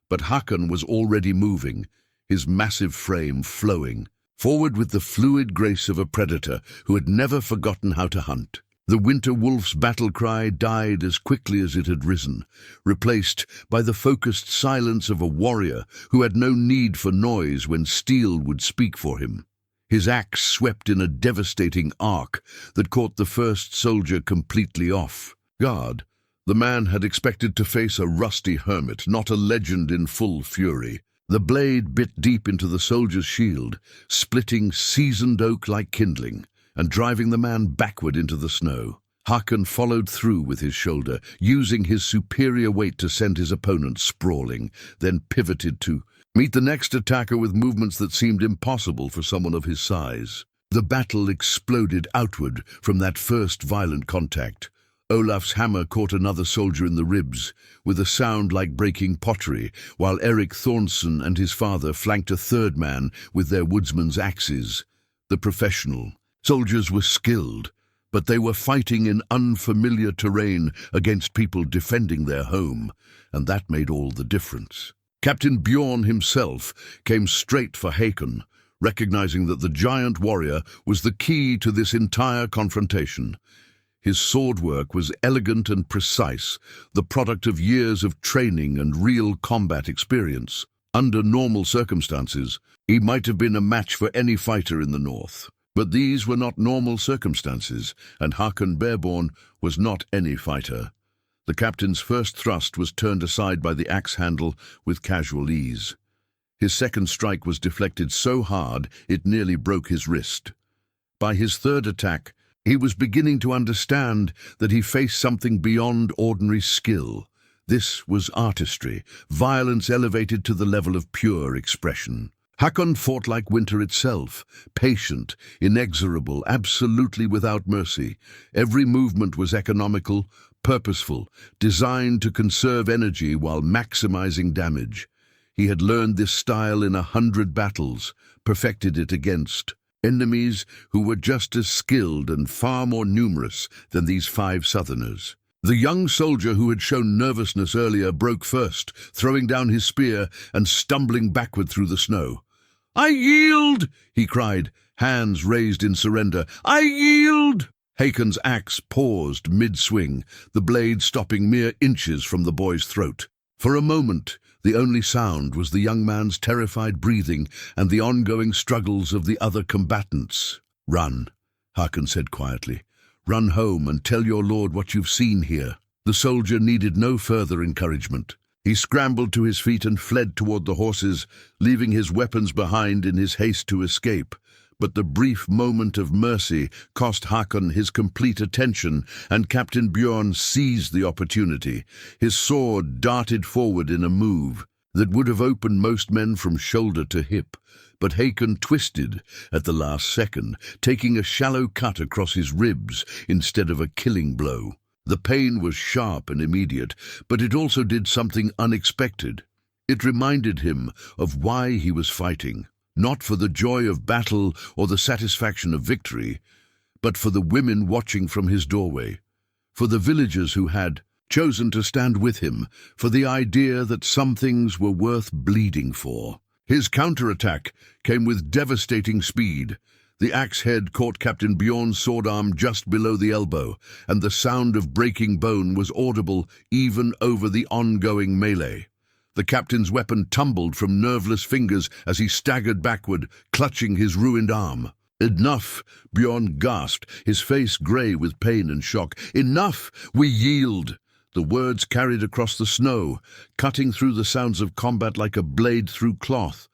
A: But Hakon was already moving, his massive frame flowing, forward with the fluid grace of a predator who had never forgotten how to hunt. The winter wolf's battle cry died as quickly as it had risen, replaced by the focused silence of a warrior who had no need for noise when steel would speak for him. His axe swept in a devastating arc that caught the first soldier completely off guard. The man had expected to face a rusty hermit, not a legend in full fury. The blade bit deep into the soldier's shield, splitting seasoned oak like kindling, and driving the man backward into the snow. Hakon followed through with his shoulder, using his superior weight to send his opponent sprawling, then pivoted to meet the next attacker with movements that seemed impossible for someone of his size. The battle exploded outward from that first violent contact. Olaf's hammer caught another soldier in the ribs, with a sound like breaking pottery, while Eric Thornson and his father flanked a third man with their woodsman's axes. The professional soldiers were skilled, but they were fighting in unfamiliar terrain against people defending their home, and that made all the difference. Captain Bjorn himself came straight for Hakon, recognizing that the giant warrior was the key to this entire confrontation. His sword work was elegant and precise, the product of years of training and real combat experience. Under normal circumstances, he might have been a match for any fighter in the north. But these were not normal circumstances, and Hakon Bearborn was not any fighter. The captain's first thrust was turned aside by the axe handle with casual ease. His second strike was deflected so hard it nearly broke his wrist. By his third attack, he was beginning to understand that he faced something beyond ordinary skill. This was artistry, violence elevated to the level of pure expression. Hakon fought like winter itself, patient, inexorable, absolutely without mercy. Every movement was economical, purposeful, designed to conserve energy while maximizing damage. He had learned this style in 100 battles, perfected it against enemies who were just as skilled and far more numerous than these 5 southerners. The young soldier who had shown nervousness earlier broke first, throwing down his spear and stumbling backward through the snow. "I yield!" he cried, hands raised in surrender. "I yield!" Hakon's axe paused mid-swing, the blade stopping mere inches from the boy's throat. For a moment, the only sound was the young man's terrified breathing and the ongoing struggles of the other combatants. "Run," Hakon said quietly. "Run home and tell your lord what you've seen here." The soldier needed no further encouragement. He scrambled to his feet and fled toward the horses, leaving his weapons behind in his haste to escape. But the brief moment of mercy cost Hakon his complete attention, and Captain Bjorn seized the opportunity. His sword darted forward in a move that would have opened most men from shoulder to hip. But Hakon twisted at the last second, taking a shallow cut across his ribs instead of a killing blow. The pain was sharp and immediate, but it also did something unexpected. It reminded him of why he was fighting, not for the joy of battle or the satisfaction of victory, but for the women watching from his doorway, for the villagers who had chosen to stand with him, for the idea that some things were worth bleeding for. His counterattack came with devastating speed. The axe head caught Captain Bjorn's sword arm just below the elbow, and the sound of breaking bone was audible even over the ongoing melee. The captain's weapon tumbled from nerveless fingers as he staggered backward, clutching his ruined arm. "Enough!" Bjorn gasped, his face grey with pain and shock. "Enough! We yield!" The words carried across the snow, cutting through the sounds of combat like a blade through cloth.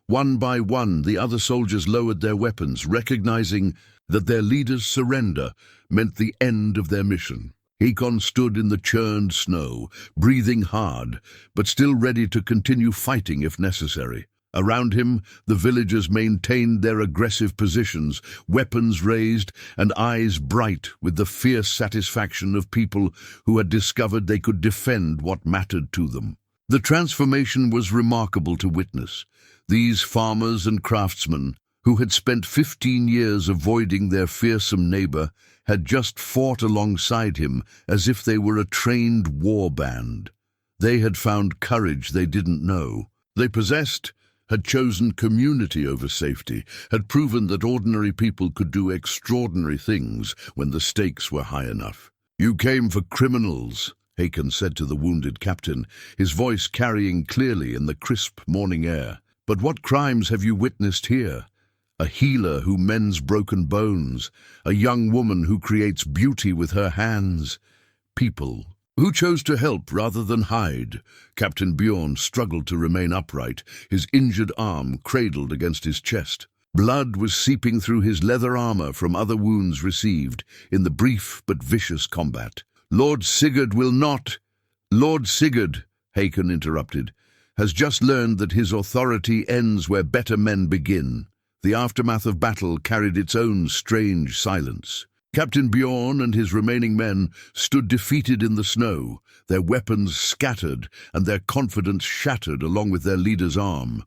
A: One by one, the other soldiers lowered their weapons, recognizing that their leader's surrender meant the end of their mission. Hakon stood in the churned snow, breathing hard, but still ready to continue fighting if necessary. Around him, the villagers maintained their aggressive positions, weapons raised and eyes bright with the fierce satisfaction of people who had discovered they could defend what mattered to them. The transformation was remarkable to witness. These farmers and craftsmen, who had spent 15 years avoiding their fearsome neighbor, had just fought alongside him as if they were a trained war band. They had found courage they didn't know. They possessed, had chosen community over safety, had proven that ordinary people could do extraordinary things when the stakes were high enough. "You came for criminals," Hakon said to the wounded captain, his voice carrying clearly in the crisp morning air. "But what crimes have you witnessed here? A healer who mends broken bones, a young woman who creates beauty with her hands. People who chose to help rather than hide." Captain Bjorn struggled to remain upright, his injured arm cradled against his chest. Blood was seeping through his leather armor from other wounds received in the brief but vicious combat. Lord Sigurd, Hakon interrupted, has just learned that his authority ends where better men begin. The aftermath of battle carried its own strange silence. Captain Bjorn and his remaining men stood defeated in the snow, their weapons scattered and their confidence shattered along with their leader's arm.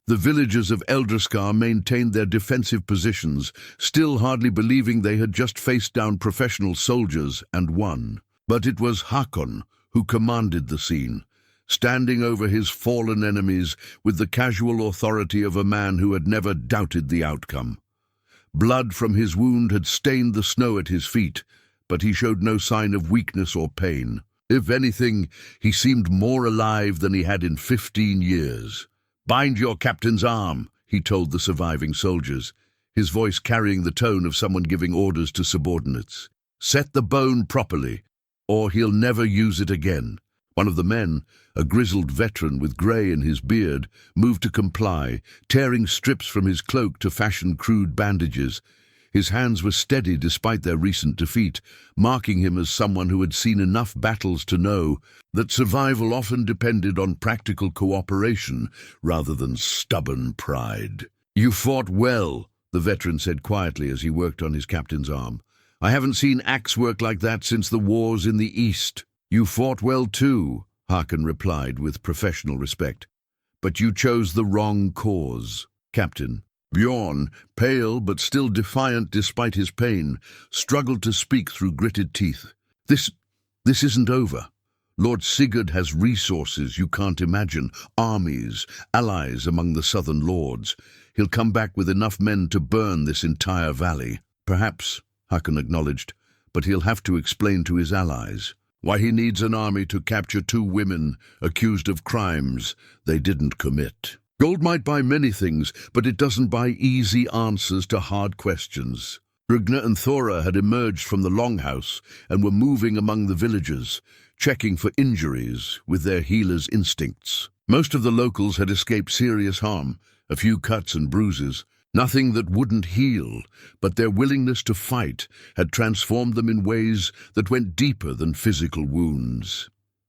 A: The villagers of Eldrskar maintained their defensive positions, still hardly believing they had just faced down professional soldiers and won. But it was Hakon who commanded the scene, standing over his fallen enemies with the casual authority of a man who had never doubted the outcome. Blood from his wound had stained the snow at his feet, but he showed no sign of weakness or pain. If anything, he seemed more alive than he had in 15 years. "Bind your captain's arm," he told the surviving soldiers, his voice carrying the tone of someone giving orders to subordinates. "Set the bone properly, or he'll never use it again." One of the men, a grizzled veteran with grey in his beard, moved to comply, tearing strips from his cloak to fashion crude bandages. His hands were steady despite their recent defeat, marking him as someone who had seen enough battles to know that survival often depended on practical cooperation rather than stubborn pride. "You fought well," the veteran said quietly as he worked on his captain's arm. "I haven't seen axe work like that since the wars in the East." "You fought well too," Hakon replied with professional respect. "But you chose the wrong cause." Captain Bjorn, pale but still defiant despite his pain, struggled to speak through gritted teeth. This isn't over. Lord Sigurd has resources you can't imagine, armies, allies among the southern lords. He'll come back with enough men to burn this entire valley." "Perhaps," Hakon acknowledged, "but he'll have to explain to his allies why he needs an army to capture 2 women accused of crimes they didn't commit. Gold might buy many things, but it doesn't buy easy answers to hard questions." Ragna and Thora had emerged from the longhouse and were moving among the villagers, checking for injuries with their healer's instincts. Most of the locals had escaped serious harm, a few cuts and bruises. Nothing that wouldn't heal, but their willingness to fight had transformed them in ways that went deeper than physical wounds.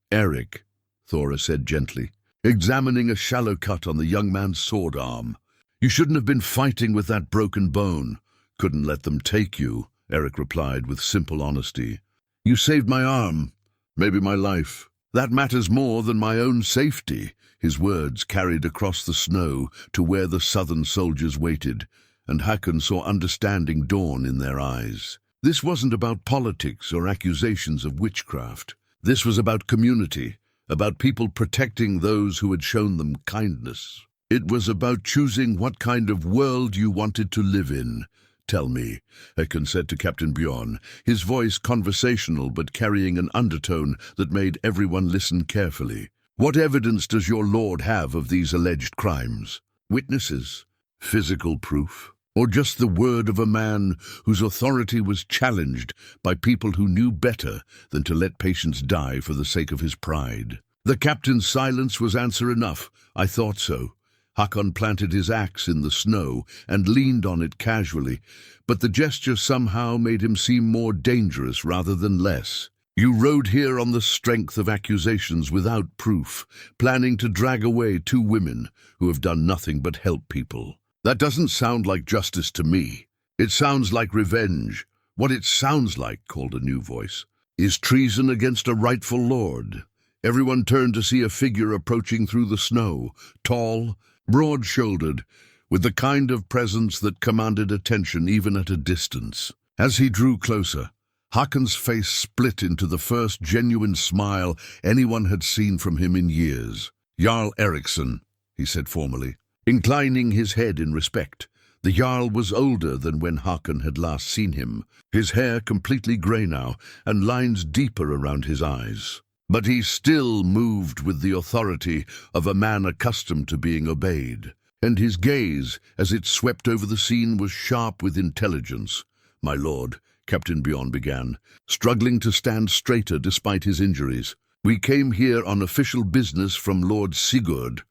A: "Eric," Thora said gently, examining a shallow cut on the young man's sword arm. "You shouldn't have been fighting with that broken bone." "Couldn't let them take you," Eric replied with simple honesty. "You saved my arm, maybe my life. That matters more than my own safety." His words carried across the snow to where the southern soldiers waited, and Hakon saw understanding dawn in their eyes. This wasn't about politics or accusations of witchcraft. This was about community, about people protecting those who had shown them kindness. It was about choosing what kind of world you wanted to live in. "Tell me," Hakon said to Captain Bjorn, his voice conversational but carrying an undertone that made everyone listen carefully. "What evidence does your lord have of these alleged crimes? Witnesses? Physical proof? Or just the word of a man whose authority was challenged by people who knew better than to let patients die for the sake of his pride?" The captain's silence was answer enough. "I thought so." Hakon planted his axe in the snow and leaned on it casually, but the gesture somehow made him seem more dangerous rather than less. "You rode here on the strength of accusations without proof, planning to drag away 2 women who have done nothing but help people. That doesn't sound like justice to me. It sounds like revenge." "What it sounds like," called a new voice, "is treason against a rightful lord." Everyone turned to see a figure approaching through the snow, tall, broad-shouldered, with the kind of presence that commanded attention even at a distance. As he drew closer, Hakon's face split into the first genuine smile anyone had seen from him in years. "Jarl Eriksson," he said formally, inclining his head in respect. The Jarl was older than when Hakon had last seen him, his hair completely grey now and lines deeper around his eyes. But he still moved with the authority of a man accustomed to being obeyed, and his gaze, as it swept over the scene, was sharp with intelligence. "My lord," Captain Bjorn began, struggling to stand straighter despite his injuries, "we came here on official business from Lord Sigurd."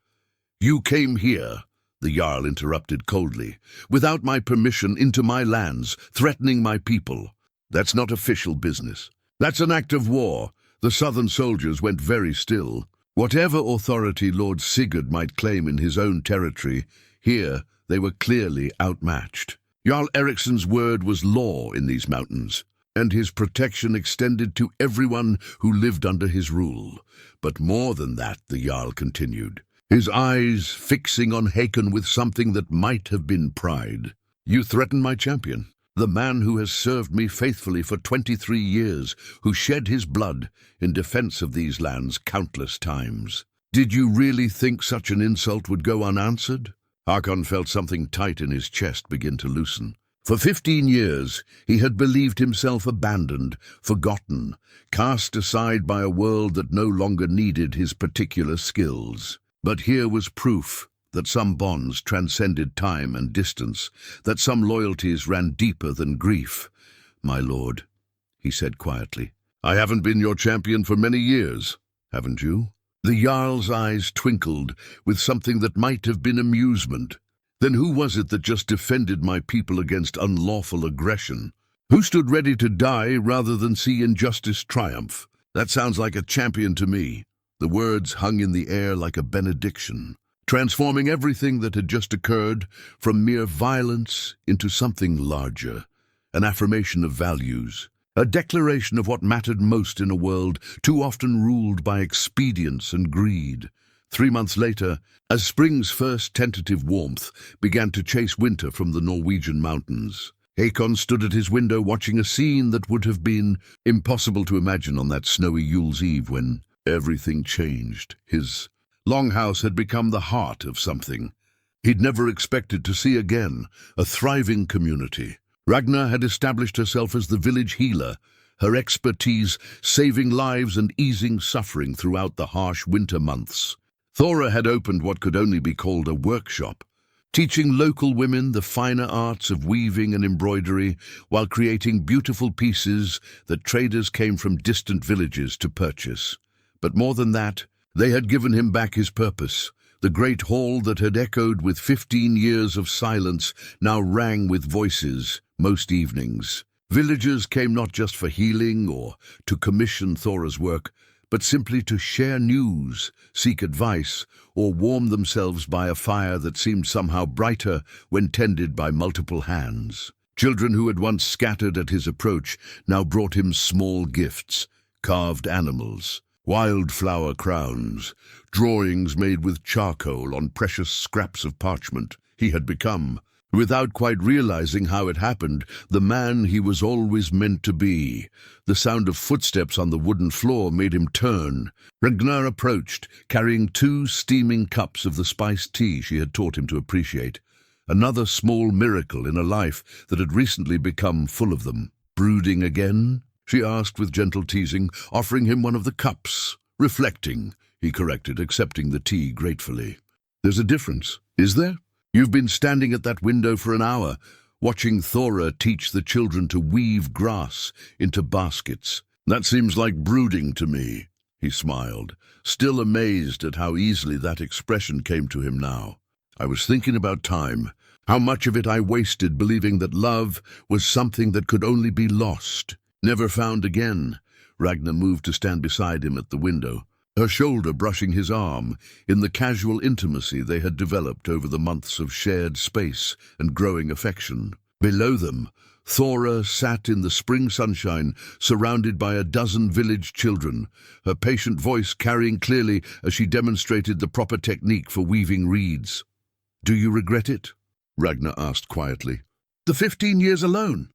A: "You came here," the Jarl interrupted coldly, "without my permission into my lands, threatening my people. That's not official business. That's an act of war." The southern soldiers went very still. Whatever authority Lord Sigurd might claim in his own territory, here they were clearly outmatched. Jarl Ericsson's word was law in these mountains, and his protection extended to everyone who lived under his rule. But more than that, the Jarl continued, his eyes fixing on Hakon with something that might have been pride. You threaten my champion, the man who has served me faithfully for 23 years, who shed his blood in defense of these lands countless times. Did you really think such an insult would go unanswered? Hakon felt something tight in his chest begin to loosen. For 15 years, he had believed himself abandoned, forgotten, cast aside by a world that no longer needed his particular skills. But here was proof that some bonds transcended time and distance, that some loyalties ran deeper than grief. My lord, he said quietly, I haven't been your champion for many years, haven't you? The Jarl's eyes twinkled with something that might have been amusement. Then who was it that just defended my people against unlawful aggression? Who stood ready to die rather than see injustice triumph? That sounds like a champion to me. The words hung in the air like a benediction, transforming everything that had just occurred from mere violence into something larger, an affirmation of values, a declaration of what mattered most in a world too often ruled by expedience and greed. 3 months later, as spring's first tentative warmth began to chase winter from the Norwegian mountains, Hakon stood at his window watching a scene that would have been impossible to imagine on that snowy Yule's Eve when everything changed. His longhouse had become the heart of something he'd never expected to see again, a thriving community. Ragna had established herself as the village healer, her expertise saving lives and easing suffering throughout the harsh winter months. Thora had opened what could only be called a workshop, teaching local women the finer arts of weaving and embroidery while creating beautiful pieces that traders came from distant villages to purchase. But more than that, they had given him back his purpose. The great hall that had echoed with 15 years of silence now rang with voices most evenings. Villagers came not just for healing or to commission Thora's work, but simply to share news, seek advice, or warm themselves by a fire that seemed somehow brighter when tended by multiple hands. Children who had once scattered at his approach now brought him small gifts, carved animals, wildflower crowns, drawings made with charcoal on precious scraps of parchment. He had become, without quite realizing how it happened, the man he was always meant to be. The sound of footsteps on the wooden floor made him turn. Ragna approached, carrying 2 steaming cups of the spiced tea she had taught him to appreciate. Another small miracle in a life that had recently become full of them. Brooding again? She asked with gentle teasing, offering him one of the cups. Reflecting, he corrected, accepting the tea gratefully. There's a difference, is there? You've been standing at that window for an hour, watching Thora teach the children to weave grass into baskets. That seems like brooding to me, he smiled, still amazed at how easily that expression came to him now. I was thinking about time, how much of it I wasted believing that love was something that could only be lost, never found again. Ragna moved to stand beside him at the window, her shoulder brushing his arm in the casual intimacy they had developed over the months of shared space and growing affection. Below them, Thora sat in the spring sunshine, surrounded by a dozen village children, her patient voice carrying clearly as she demonstrated the proper technique for weaving reeds. Do you regret it? Ragna asked quietly. The 15 years alone?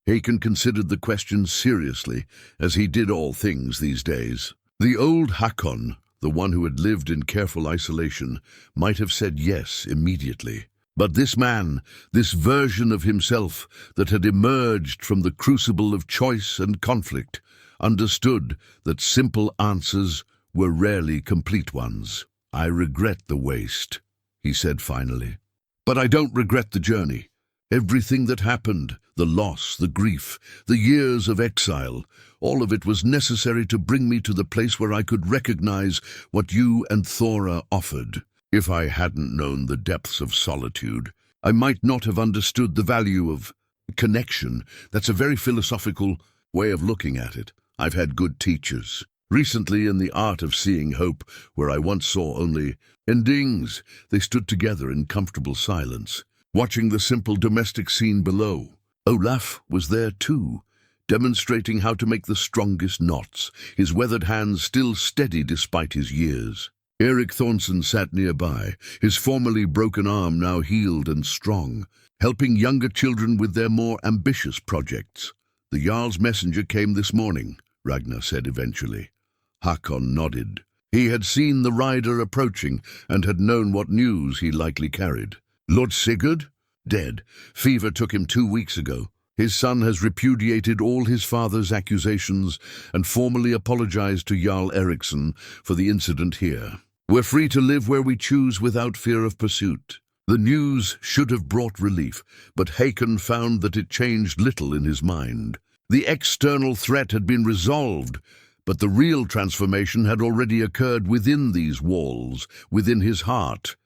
A: Hakon considered the question seriously, as he did all things these days. The old Hakon, the one who had lived in careful isolation, might have said yes immediately. But this man, this version of himself that had emerged from the crucible of choice and conflict, understood that simple answers were rarely complete ones. I regret the waste, he said finally. But I don't regret the journey. Everything that happened, the loss, the grief, the years of exile, all of it was necessary to bring me to the place where I could recognize what you and Thora offered. If I hadn't known the depths of solitude, I might not have understood the value of connection. That's a very philosophical way of looking at it. I've had good teachers. Recently, in the art of seeing hope, where I once saw only endings, they stood together in comfortable silence. watching the simple domestic scene below. Olaf was there too, demonstrating how to make the strongest knots, his weathered hands still steady despite his years. Eric Thornson sat nearby, his formerly broken arm now healed and strong, helping younger children with their more ambitious projects. "The Jarl's messenger came this morning," Ragna said eventually. Hakon nodded. He had seen the rider approaching and had known what news he likely carried. "Lord Sigurd? Dead. Fever took him 2 weeks ago. His son has repudiated all his father's accusations and formally apologized to Jarl Eriksson for the incident here. We're free to live where we choose without fear of pursuit." The news should have brought relief, but Hakon found that it changed little in his mind. The external threat had been resolved, but the real transformation had already occurred within these walls, within his heart.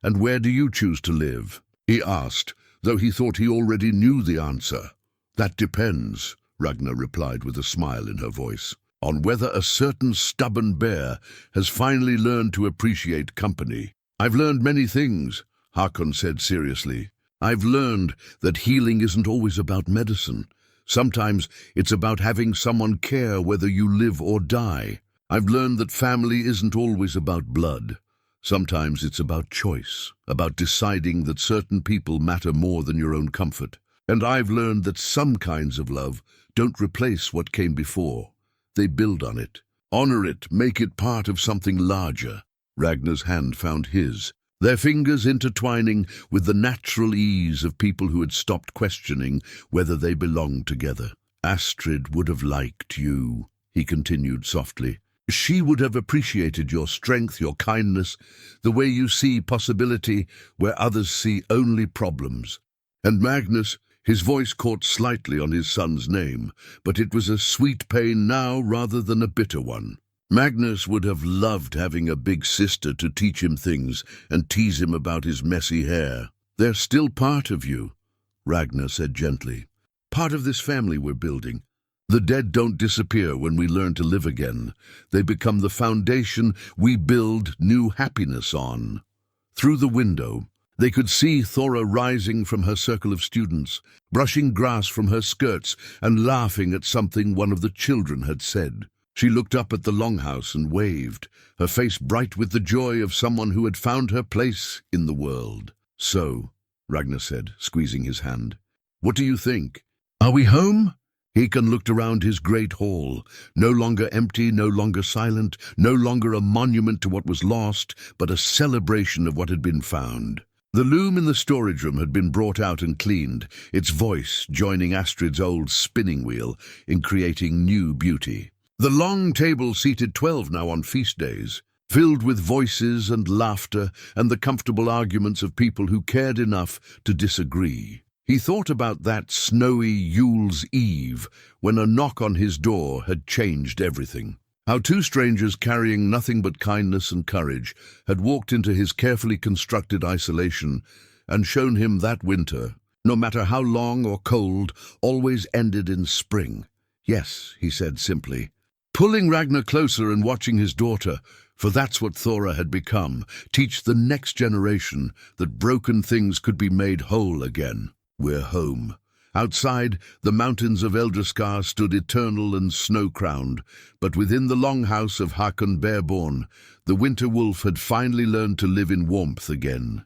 A: "And where do you choose to live?" he asked, though he thought he already knew the answer. "That depends," Ragna replied with a smile in her voice, "on whether a certain stubborn bear has finally learned to appreciate company." "I've learned many things," Hakon said seriously. "I've learned that healing isn't always about medicine. Sometimes it's about having someone care whether you live or die. I've learned that family isn't always about blood. Sometimes it's about choice, about deciding that certain people matter more than your own comfort. And I've learned that some kinds of love don't replace what came before. They build on it, honor it, make it part of something larger." Ragna's hand found his, their fingers intertwining with the natural ease of people who had stopped questioning whether they belonged together. "Astrid would have liked you," he continued softly. "She would have appreciated your strength, your kindness, the way you see possibility where others see only problems. And Magnus," his voice caught slightly on his son's name, but it was a sweet pain now rather than a bitter one. "Magnus would have loved having a big sister to teach him things and tease him about his messy hair. They're still part of you," Ragna said gently. "Part of this family we're building. The dead don't disappear when we learn to live again. They become the foundation we build new happiness on." Through the window, they could see Thora rising from her circle of students, brushing grass from her skirts and laughing at something one of the children had said. She looked up at the longhouse and waved, her face bright with the joy of someone who had found her place in the world. "So," Ragnar said, squeezing his hand, "what do you think? Are we home?" Hakon looked around his great hall, no longer empty, no longer silent, no longer a monument to what was lost, but a celebration of what had been found. The loom in the storage room had been brought out and cleaned, its voice joining Astrid's old spinning wheel in creating new beauty. The long table seated 12 now on feast days, filled with voices and laughter and the comfortable arguments of people who cared enough to disagree. He thought about that snowy Yule's Eve when a knock on his door had changed everything. How 2 strangers carrying nothing but kindness and courage had walked into his carefully constructed isolation and shown him that winter, no matter how long or cold, always ended in spring. "Yes," he said simply, pulling Ragnar closer and watching his daughter, for that's what Thora had become, teach the next generation that broken things could be made whole again. "We're home." Outside, the mountains of Eldrskar stood eternal and snow-crowned, but within the longhouse of Hakon Bearborn, the winter wolf had finally learned to live in warmth again.